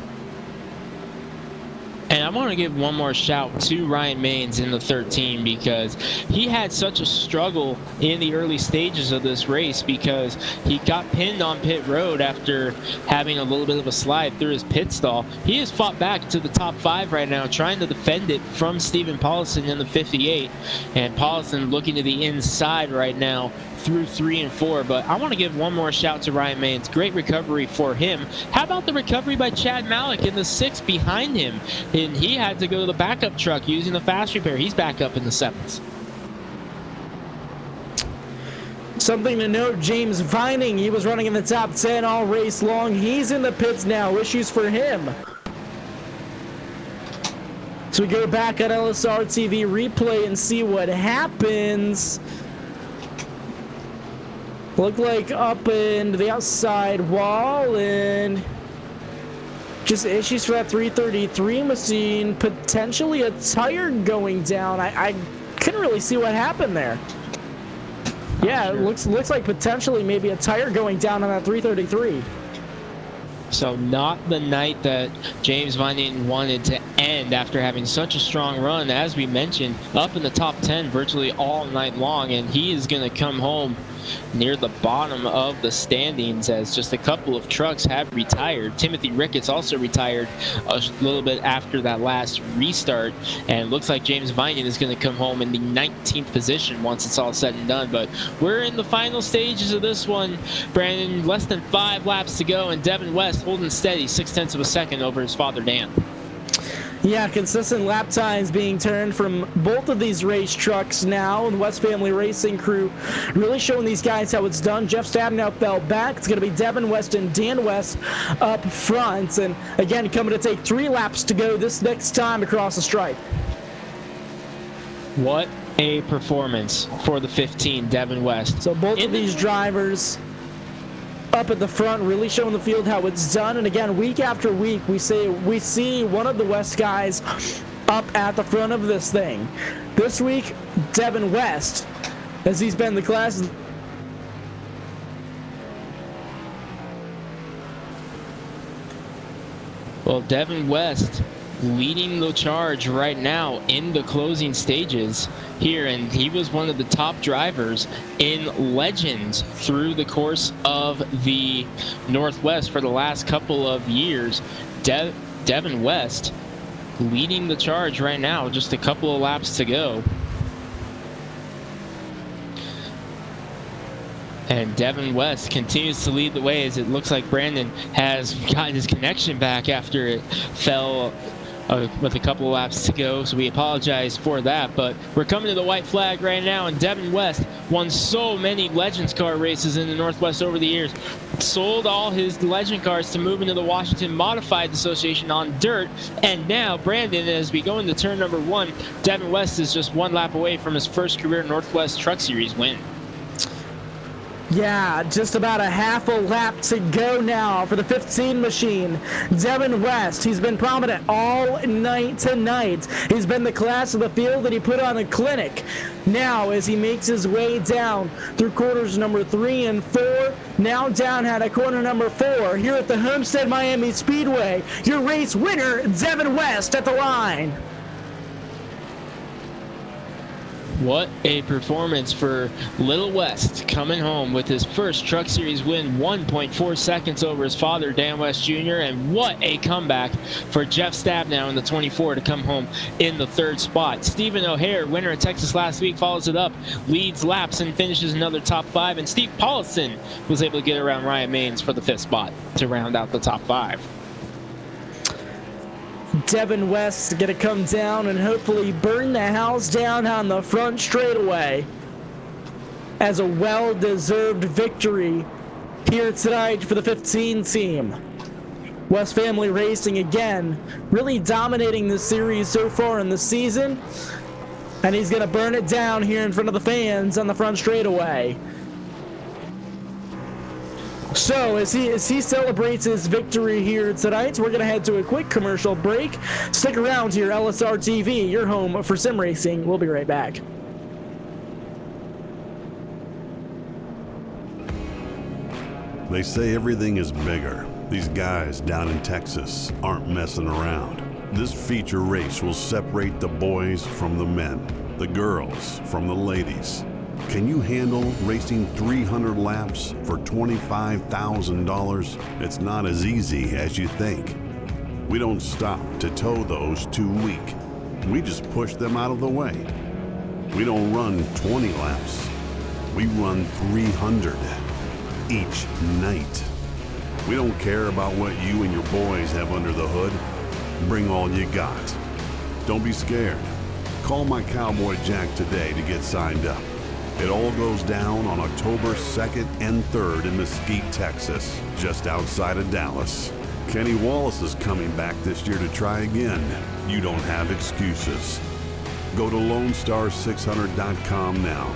Speaker 2: And I want to give one more shout to Ryan Maines in the 13 because he had such a struggle in the early stages of this race because he got pinned on pit road after having a little bit of a slide through his pit stall. He has fought back to the top 5 right now, trying to defend it from Stephen Paulson in the 58. And Paulson looking to the inside right now through 3 and 4, but I want to give one more shout to Ryan Maines. Great recovery for him. How about the recovery by Chad Malik in the 6th behind him? And he had to go to the backup truck using the fast repair. He's back up in the 7th.
Speaker 1: Something to note, James Vining, he was running in the top 10 all race long. He's in the pits now. Issues for him. So we go back on LSR TV replay and see what happens. Looked like up into the outside wall, and just issues for that 333 machine. Potentially a tire going down. I couldn't really see what happened there. Yeah, it looks like potentially maybe a tire going down on that 333.
Speaker 2: So not the night that James Vining wanted to end after having such a strong run, as we mentioned, up in the top 10 virtually all night long, and he is going to come home near the bottom of the standings as just a couple of trucks have retired. Timothy Ricketts also retired a little bit after that last restart, and looks like James Vining is going to come home in the 19th position once it's all said and done. But we're in the final stages of this one, Brandon. Less than 5 laps to go, and Devin West holding steady 0.6 of a second over his father Dan.
Speaker 1: Yeah, consistent lap times being turned from both of these race trucks now, and the West Family Racing crew really showing these guys how it's done. Jeff Stabnow fell back. It's going to be Devin West and Dan West up front, and again coming to take 3 laps to go this next time across the stripe.
Speaker 2: What a performance for the 15, Devin West.
Speaker 1: So both of these drivers up at the front, really showing the field how it's done. And again, week after week, we see one of the West guys up at the front of this thing. This week, Devin West, as he's been the class.
Speaker 2: Well, Devin West leading the charge right now in the closing stages here, and he was one of the top drivers in Legends through the course of the Northwest for the last couple of years. Devin West leading the charge right now, just a couple of laps to go. And Devin West continues to lead the way, as it looks like Brandon has gotten his connection back after it fell with a couple of laps to go, so we apologize for that. But we're coming to the white flag right now, and Devin West won so many Legends car races in the Northwest over the years. Sold all his Legend cars to move into the Washington Modified Association on dirt, and now Brandon, as we go into turn number 1, Devin West is just 1 lap away from his first career Northwest Truck Series win.
Speaker 1: Yeah, just about a half a lap to go now for the 15 machine. Devin West, he's been prominent all night tonight. He's been the class of the field that he put on a clinic. Now, as he makes his way down through quarters number 3 and 4, now down at corner number 4 here at the Homestead-Miami Speedway, your race winner, Devin West at the line.
Speaker 2: What a performance for Little West, coming home with his first Truck Series win, 1.4 seconds over his father, Dan West Jr., and what a comeback for Jeff Stabnow in the 24 to come home in the 3rd spot. Stephen O'Hare, winner of Texas last week, follows it up, leads laps and finishes another top 5, and Steve Paulson was able to get around Ryan Maines for the 5th spot to round out the top 5.
Speaker 1: Devin West is going to come down and hopefully burn the house down on the front straightaway as a well-deserved victory here tonight for the 15 team. West Family Racing again really dominating the series so far in the season, and he's going to burn it down here in front of the fans on the front straightaway. So as he celebrates his victory here tonight, we're going to head to a quick commercial break. Stick around here, LSR TV, your home for sim racing. We'll be right back.
Speaker 4: They say everything is bigger. These guys down in Texas aren't messing around. This feature race will separate the boys from the men, the girls from the ladies. Can you handle racing 300 laps for $25,000? It's not as easy as you think. We don't stop to tow those too weak. We just push them out of the way. We don't run 20 laps. We run 300 each night. We don't care about what you and your boys have under the hood. Bring all you got. Don't be scared. Call my Cowboy Jack today to get signed up. It all goes down on October 2nd and 3rd in Mesquite, Texas, just outside of Dallas. Kenny Wallace is coming back this year to try again. You don't have excuses. Go to LoneStar600.com now.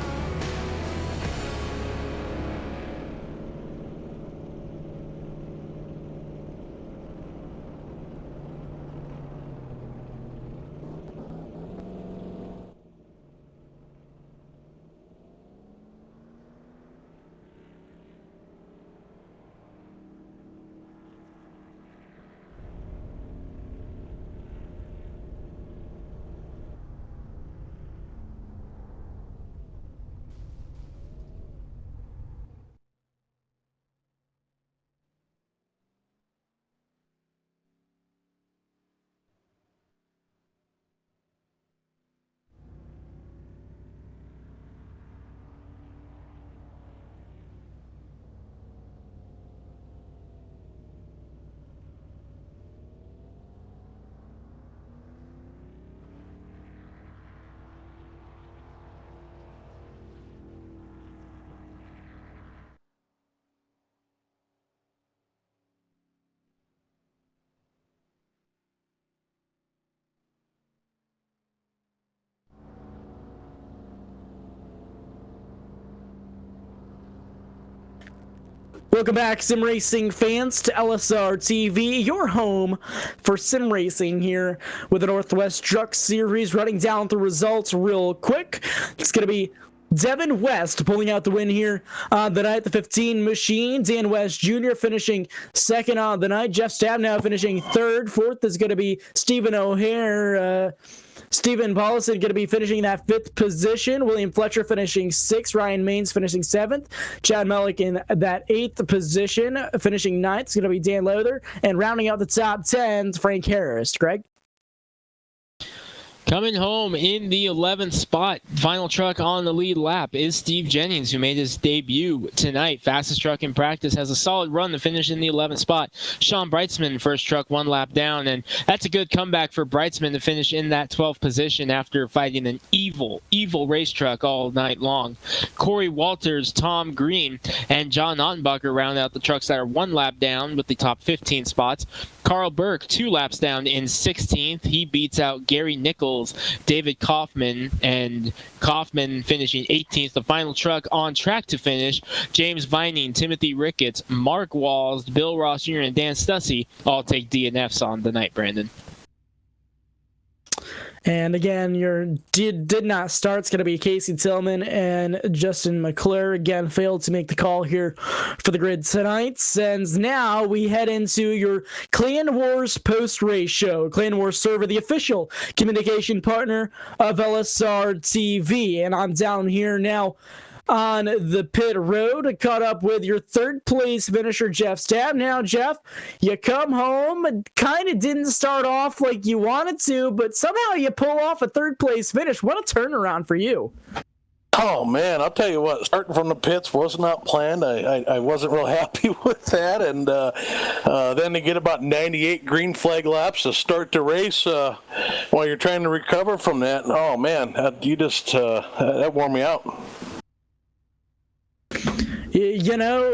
Speaker 1: Welcome back, sim racing fans, to LSR TV, your home for sim racing here with the Northwest Truck Series. Running down the results real quick. It's going to be Devin West pulling out the win here on the night, the 15 machine. Dan West Jr. finishing second on the night. Jeff Stabnow finishing third. Fourth is going to be Stephen O'Hare. Stephen Paulson going to be finishing that fifth position. William Fletcher finishing sixth. Ryan Maines finishing seventh. Chad Mellick in that eighth position. Finishing ninth is going to be Dan Lowther. And rounding out the top 10, Frank Harris. Greg?
Speaker 2: Coming home in the 11th spot, final truck on the lead lap is Steve Jennings, who made his debut tonight. Fastest truck in practice, has a solid run to finish in the 11th spot. Sean Brightsman, first truck, one lap down, and that's a good comeback for Brightsman to finish in that 12th position after fighting an evil race truck all night long. Corey Walters, Tom Green, and John Ottenbacher round out the trucks that are one lap down with the top 15 spots. Carl Burke, 2 laps down in 16th. He beats out Gary Nichols, David Kaufman, and Kaufman finishing 18th. The final truck on track to finish, James Vining, Timothy Ricketts, Mark Walls, Bill Ross Jr., and Dan Stussy all take DNFs on the night, Brandon.
Speaker 1: And again, your did not start. It's going to be Casey Tillman and Justin McClure. Again, failed to make the call here for the grid tonight. And now we head into your Clan Wars post-race show. Clan Wars Server, the official communication partner of LSR TV. And I'm down here now on the pit road, caught up with your third place finisher, Jeff Stab. Now, Jeff, you come home and kind of didn't start off like you wanted to, but somehow you pull off a third place finish. What a turnaround for you.
Speaker 5: Oh, man, I'll tell you what, starting from the pits was not planned. I wasn't real happy with that. And then to get about 98 green flag laps to start the race while you're trying to recover from that, oh, man, that wore me out.
Speaker 1: You know,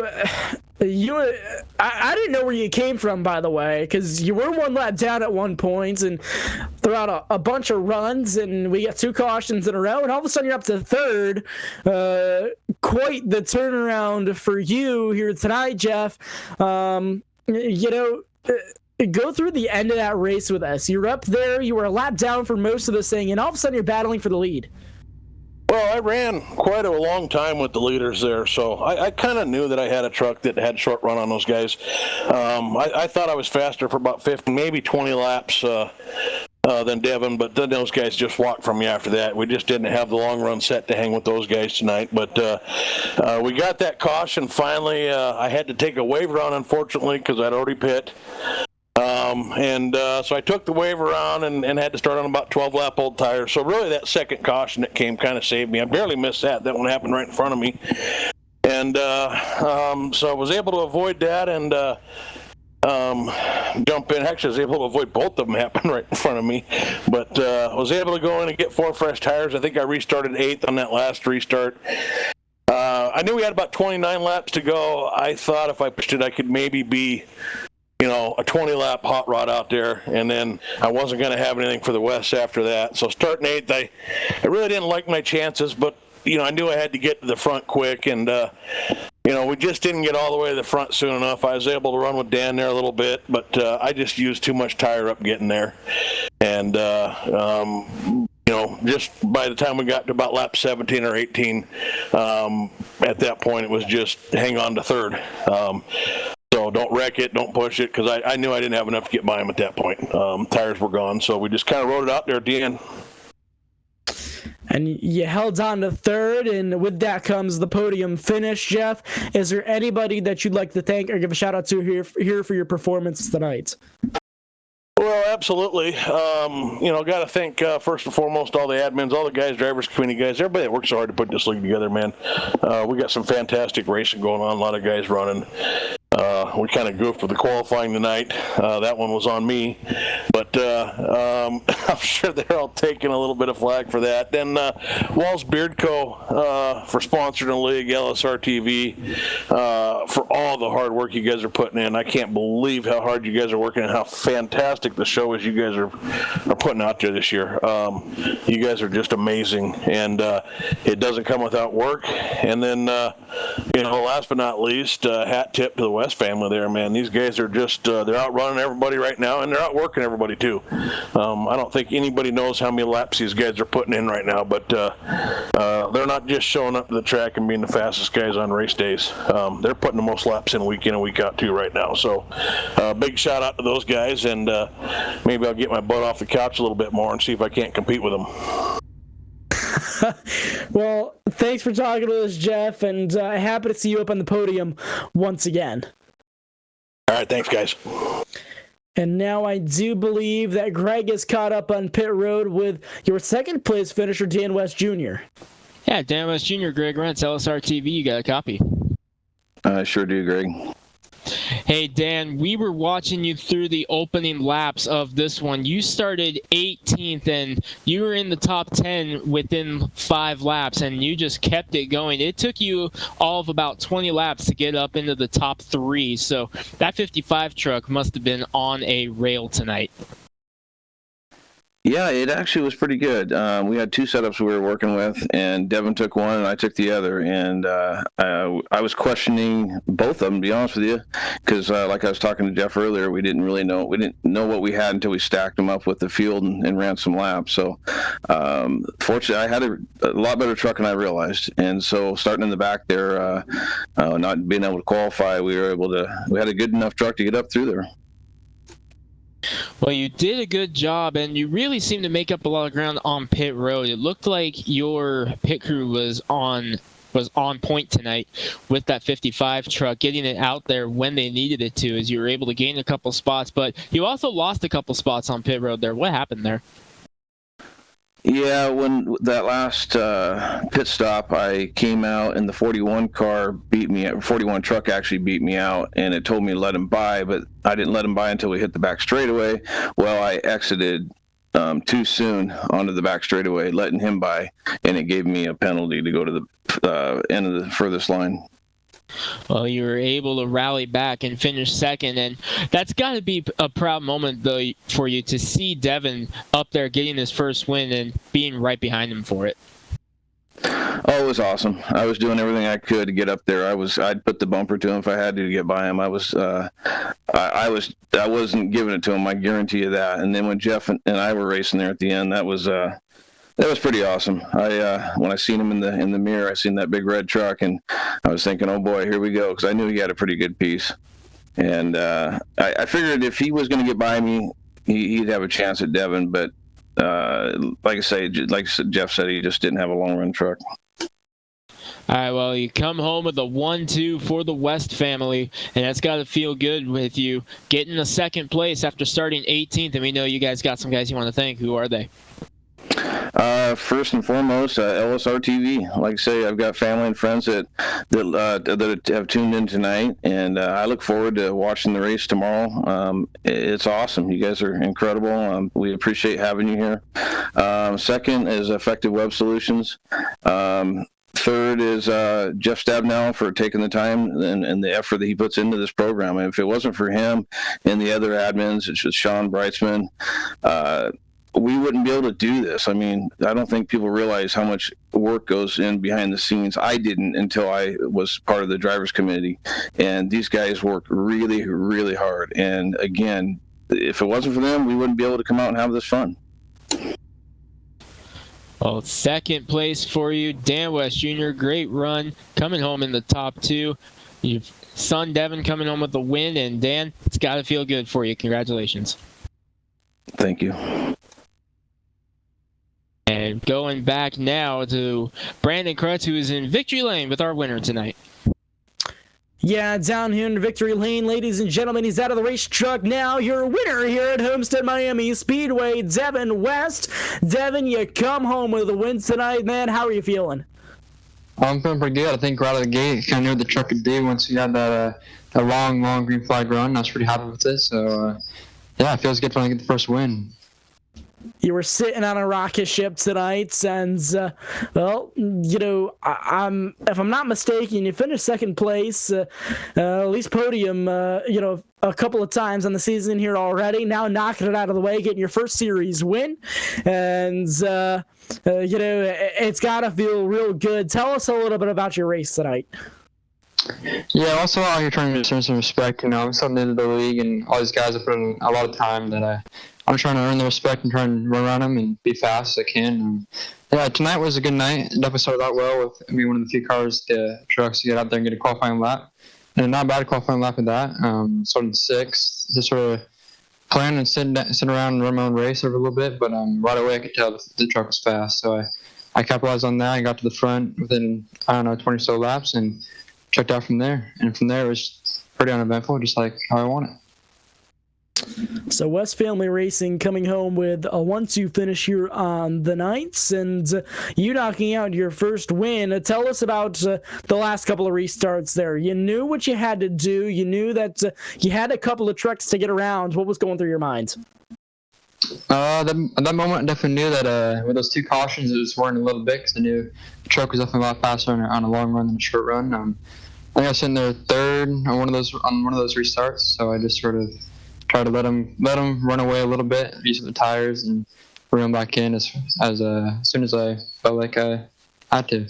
Speaker 1: I didn't know where you came from, by the way, because you were one lap down at one point and throughout a bunch of runs, and we got 2 cautions in a row, and all of a sudden you're up to third. Quite the turnaround for you here tonight, Jeff. Go through the end of that race with us. You're up there, you were a lap down for most of this thing, and all of a sudden you're battling for the lead.
Speaker 5: Well, I ran quite a long time with the leaders there, so I kind of knew that I had a truck that had short run on those guys. I thought I was faster for about 15, maybe 20 laps than Devin, but then those guys just walked from me after that. We just didn't have the long run set to hang with those guys tonight, but we got that caution finally. I had to take a waiver on, unfortunately, because I'd already pit. So I took the waiver on and had to start on about 12 lap old tires. So really that second caution that came kind of saved me. I barely missed that. That one happened right in front of me. And so I was able to avoid that and jump in. Actually, I was able to avoid both of them happening right in front of me, but I was able to go in and get 4 fresh tires. I think I restarted 8th on that last restart. I knew we had about 29 laps to go. I thought if I pushed it, I could maybe be, a 20-lap hot rod out there, and then I wasn't going to have anything for the West after that. So starting 8th, I really didn't like my chances, but, I knew I had to get to the front quick, and, we just didn't get all the way to the front soon enough. I was able to run with Dan there a little bit, but I just used too much tire up getting there. And, just by the time we got to about lap 17 or 18, at that point it was just hang on to 3rd. So don't wreck it, don't push it, because I knew I didn't have enough to get by him at that point. Tires were gone, so we just kind of rode it out there at the end.
Speaker 1: And you held on to 3rd, and with that comes the podium finish. Jeff, is there anybody that you'd like to thank or give a shout out to here for your performance tonight?
Speaker 5: Well, absolutely. Got to thank first and foremost all the admins, all the guys, drivers, community guys, everybody that works so hard to put this league together, man. We got some fantastic racing going on, a lot of guys running. We kind of goofed with the qualifying tonight. That one was on me, but I'm sure they're all taking a little bit of flack for that. Then Walls Beard Co. For sponsoring the league, LSR TV, for all the hard work you guys are putting in. I can't believe how hard you guys are working and how fantastic the show is you guys are putting out there this year. You guys are just amazing, and it doesn't come without work. And then, last but not least, hat tip to the West family there, man. These guys are just, they're out running everybody right now, and they're out working everybody too. I don't think anybody knows how many laps these guys are putting in right now, but they're not just showing up to the track and being the fastest guys on race days. They're putting the most laps in week and week out too right now. So big shout out to those guys, and maybe I'll get my butt off the couch a little bit more and see if I can't compete with them.
Speaker 1: Well, thanks for talking to us, Jeff, and happy to see you up on the podium once again.
Speaker 5: All right, thanks, guys.
Speaker 1: And now I do believe that Greg is caught up on pit road with your second place finisher, Dan West Jr.
Speaker 2: Yeah, Dan West Jr., Greg Rentz, LSR TV, you got a copy.
Speaker 6: I sure do, Greg.
Speaker 2: Hey, Dan, we were watching you through the opening laps of this one. You started 18th, and you were in the top 10 within 5 laps, and you just kept it going. It took you all of about 20 laps to get up into the top 3, so that 55 truck must have been on a rail tonight.
Speaker 6: Yeah, it actually was pretty good. We had 2 setups we were working with, and Devin took one and I took the other. And I was questioning both of them, to be honest with you, because like I was talking to Jeff earlier, we didn't know what we had until we stacked them up with the field and ran some laps. So fortunately, I had a lot better truck than I realized. And so starting in the back there, not being able to qualify, we had a good enough truck to get up through there.
Speaker 2: Well, you did a good job, and you really seemed to make up a lot of ground on pit road. It looked like your pit crew was on point tonight with that 55 truck, getting it out there when they needed it to, as you were able to gain a couple spots. But you also lost a couple spots on pit road there. What happened there?
Speaker 6: Yeah, when that last pit stop, I came out and the 41 car beat me. 41 truck actually beat me out, and it told me to let him by, but I didn't let him by until we hit the back straightaway. Well, I exited too soon onto the back straightaway, letting him by, and it gave me a penalty to go to the end of the furthest line.
Speaker 2: Well, you were able to rally back and finish second, and that's got to be a proud moment, though, for you to see Devin up there getting his first win and being right behind him for it.
Speaker 6: Oh, it was awesome. I was doing everything I could to get up there. I'd put the bumper to him if I had to get by him. I wasn't giving it to him. I guarantee you that. And then when Jeff and I were racing there at the end, that was pretty awesome. When I seen him in the mirror, I seen that big red truck, and I was thinking, oh boy, here we go, because I knew he had a pretty good piece. And I figured if he was going to get by me, he'd have a chance at Devin. But like Jeff said, he just didn't have a long run truck.
Speaker 2: All right, well, you come home with a 1-2 for the West family, and that's got to feel good with you getting a second place after starting 18th. And we know you guys got some guys you want to thank. Who are they?
Speaker 6: First and foremost, LSR TV. Like I say, I've got family and friends that have tuned in tonight, and I look forward to watching the race tomorrow. It's awesome. You guys are incredible. We appreciate having you here. Second is Effective Web Solutions. Third is Jeff Stabnow for taking the time and the effort that he puts into this program. And if it wasn't for him and the other admins, it's just Sean Breitzman, we wouldn't be able to do this. I mean, I don't think people realize how much work goes in behind the scenes. I didn't until I was part of the drivers committee. And these guys work really, really hard. And again, if it wasn't for them, we wouldn't be able to come out and have this fun.
Speaker 2: Well, second place for you, Dan West Jr. Great run, coming home in the top 2. Your son Devin coming home with the win, and Dan, it's got to feel good for you. Congratulations.
Speaker 6: Thank you.
Speaker 2: And going back now to Brandon Krutz, who is in victory lane with our winner tonight.
Speaker 1: Yeah, down here in victory lane, ladies and gentlemen, he's out of the race truck now. Your winner here at Homestead-Miami Speedway, Devin West. Devin, you come home with a win tonight, man. How are you feeling?
Speaker 7: I'm feeling pretty good. I think right out of the gate, kind of knew what the truck could do once we had that long green flag run. I was pretty happy with it. So, yeah, it feels good when I get the first win.
Speaker 1: You were sitting on a rocket ship tonight, and well, you know, if I'm not mistaken, you finished second place, at least podium, you know, a couple of times on the season here already. Now knocking it out of the way, getting your first series win, and you know, it's gotta feel real good. Tell us a little bit about your race tonight.
Speaker 7: Yeah, also out here trying to earn some respect. You know, I'm something into the league, and all these guys have put in a lot of time that I'm trying to earn the respect and trying to run around them and be fast as I can. And yeah, tonight was a good night. It definitely started out well with being one of the few trucks to get out there and get a qualifying lap. And not a bad qualifying lap at that. Started 6th, just sort of planning and sitting around and run my own race over a little bit. But right away I could tell the truck was fast. So I capitalized on that and got to the front within, 20 or so laps and checked out from there. And from there it was pretty uneventful, just like how I want it.
Speaker 1: So West Family Racing coming home with a 1-2 finish here on the Knights, and you knocking out your first win. Tell us about the last couple of restarts there. You knew what you had to do. You knew that you had a couple of trucks to get around. What was going through your mind?
Speaker 7: At that moment, I definitely knew that with those 2 cautions, it was worrying a little bit because I knew the truck was definitely a lot faster on a long run than a short run. I think I was sitting there third on one of those restarts, so I just sort of try to let them run away a little bit, use the tires, and bring them back in as soon as I felt like I had to.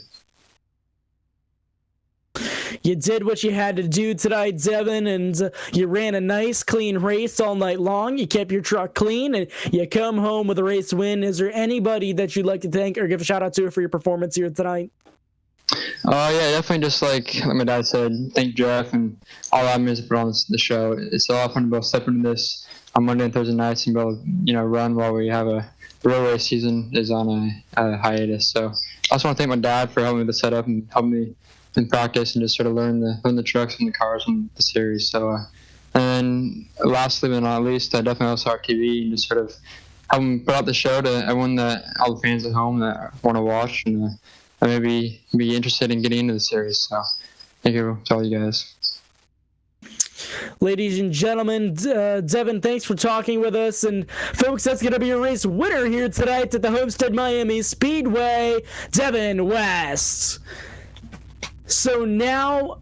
Speaker 1: You did what you had to do tonight, Devin, and you ran a nice, clean race all night long. You kept your truck clean, and you come home with a race win. Is there anybody that you'd like to thank or give a shout-out to for your performance here tonight?
Speaker 7: Yeah, definitely. Just like my dad said, thank Jeff and all the admins that put on the show. It's a lot of fun to be able to step into this on Monday and Thursday nights and be able to, run while we have the real race season is on a hiatus. So I also want to thank my dad for helping me with the setup and helping me in practice and just sort of learn the trucks and the cars and the series. So, and then lastly but not least, I definitely also our TV and just sort of help them put out the show to everyone all the fans at home that want to watch and maybe be interested in getting into the series. So thank you to all you guys.
Speaker 1: Ladies and gentlemen, Devin, thanks for talking with us. And folks, that's going to be your race winner here tonight at the Homestead-Miami Speedway, Devin West. So now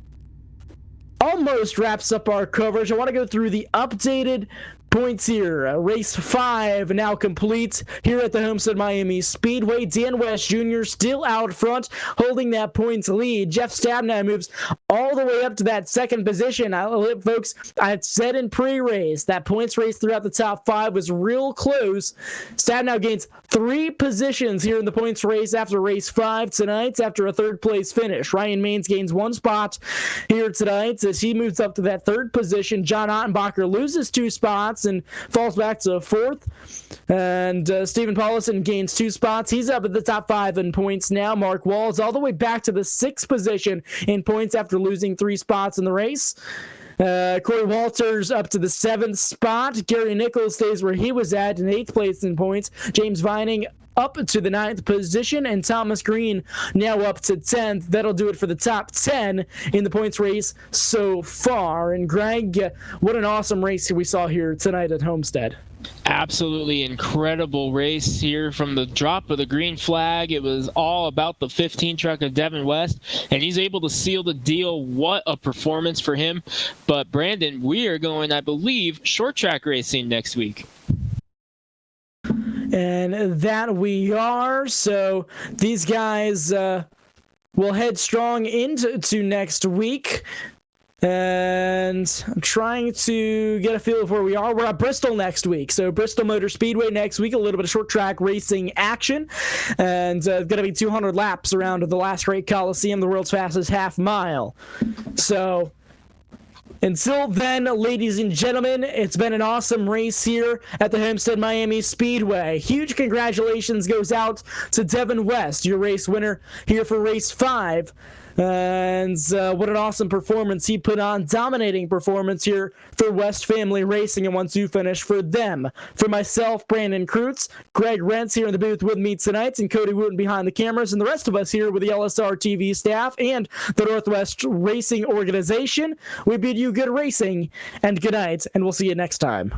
Speaker 1: almost wraps up our coverage. I want to go through the updated points here. Race 5 now complete here at the Homestead-Miami Speedway. Dan West Jr. still out front, holding that points lead. Jeff Stabnow moves all the way up to that second position. Folks, I had said in pre-race that points race throughout the top 5 was real close. Stabnow gains 3 positions here in the points race after race 5 tonight after a third-place finish. Ryan Maines gains 1 spot here tonight as he moves up to that 3rd position. John Ottenbacher loses 2 spots and falls back to 4th. And Stephen Paulison gains 2 spots. He's up at the top 5 in points now. Mark Walls all the way back to the 6th position in points after losing 3 spots in the race. Corey Walters up to the 7th spot. Gary Nichols stays where he was at in 8th place in points. James Vining up to the 9th position, and Thomas Green now up to 10th. That'll do it for the top 10 in the points race so far. And Greg, what an awesome race we saw here tonight at Homestead.
Speaker 2: Absolutely incredible race here from the drop of the green flag. It was all about the 15 truck of Devin West, and he's able to seal the deal. What a performance for him. But Brandon, we are going, I believe, short track racing next week.
Speaker 1: And that we are. So these guys will head strong into next week. And I'm trying to get a feel of where we are. We're at Bristol next week. So Bristol Motor Speedway next week, a little bit of short track racing action. And going to be 200 laps around the last great Coliseum, the world's fastest half mile. So until then, ladies and gentlemen, it's been an awesome race here at the Homestead-Miami Speedway. Huge congratulations goes out to Devin West, your race winner here for race 5. And what an awesome performance he put on. Dominating performance here for West Family Racing and 1-2 finish for them. For myself, Brandon Kreutz, Greg Rentz here in the booth with me tonight, and Cody Wooten behind the cameras, and the rest of us here with the LSR TV staff and the Northwest Racing Organization. We bid you good racing and good night, and we'll see you next time.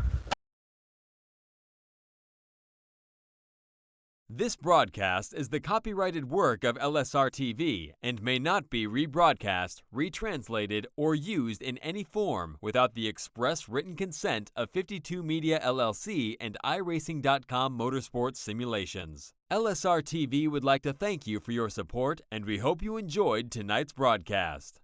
Speaker 8: This broadcast is the copyrighted work of LSR TV and may not be rebroadcast, retranslated, or used in any form without the express written consent of 52 Media LLC and iRacing.com Motorsports Simulations. LSR TV would like to thank you for your support, and we hope you enjoyed tonight's broadcast.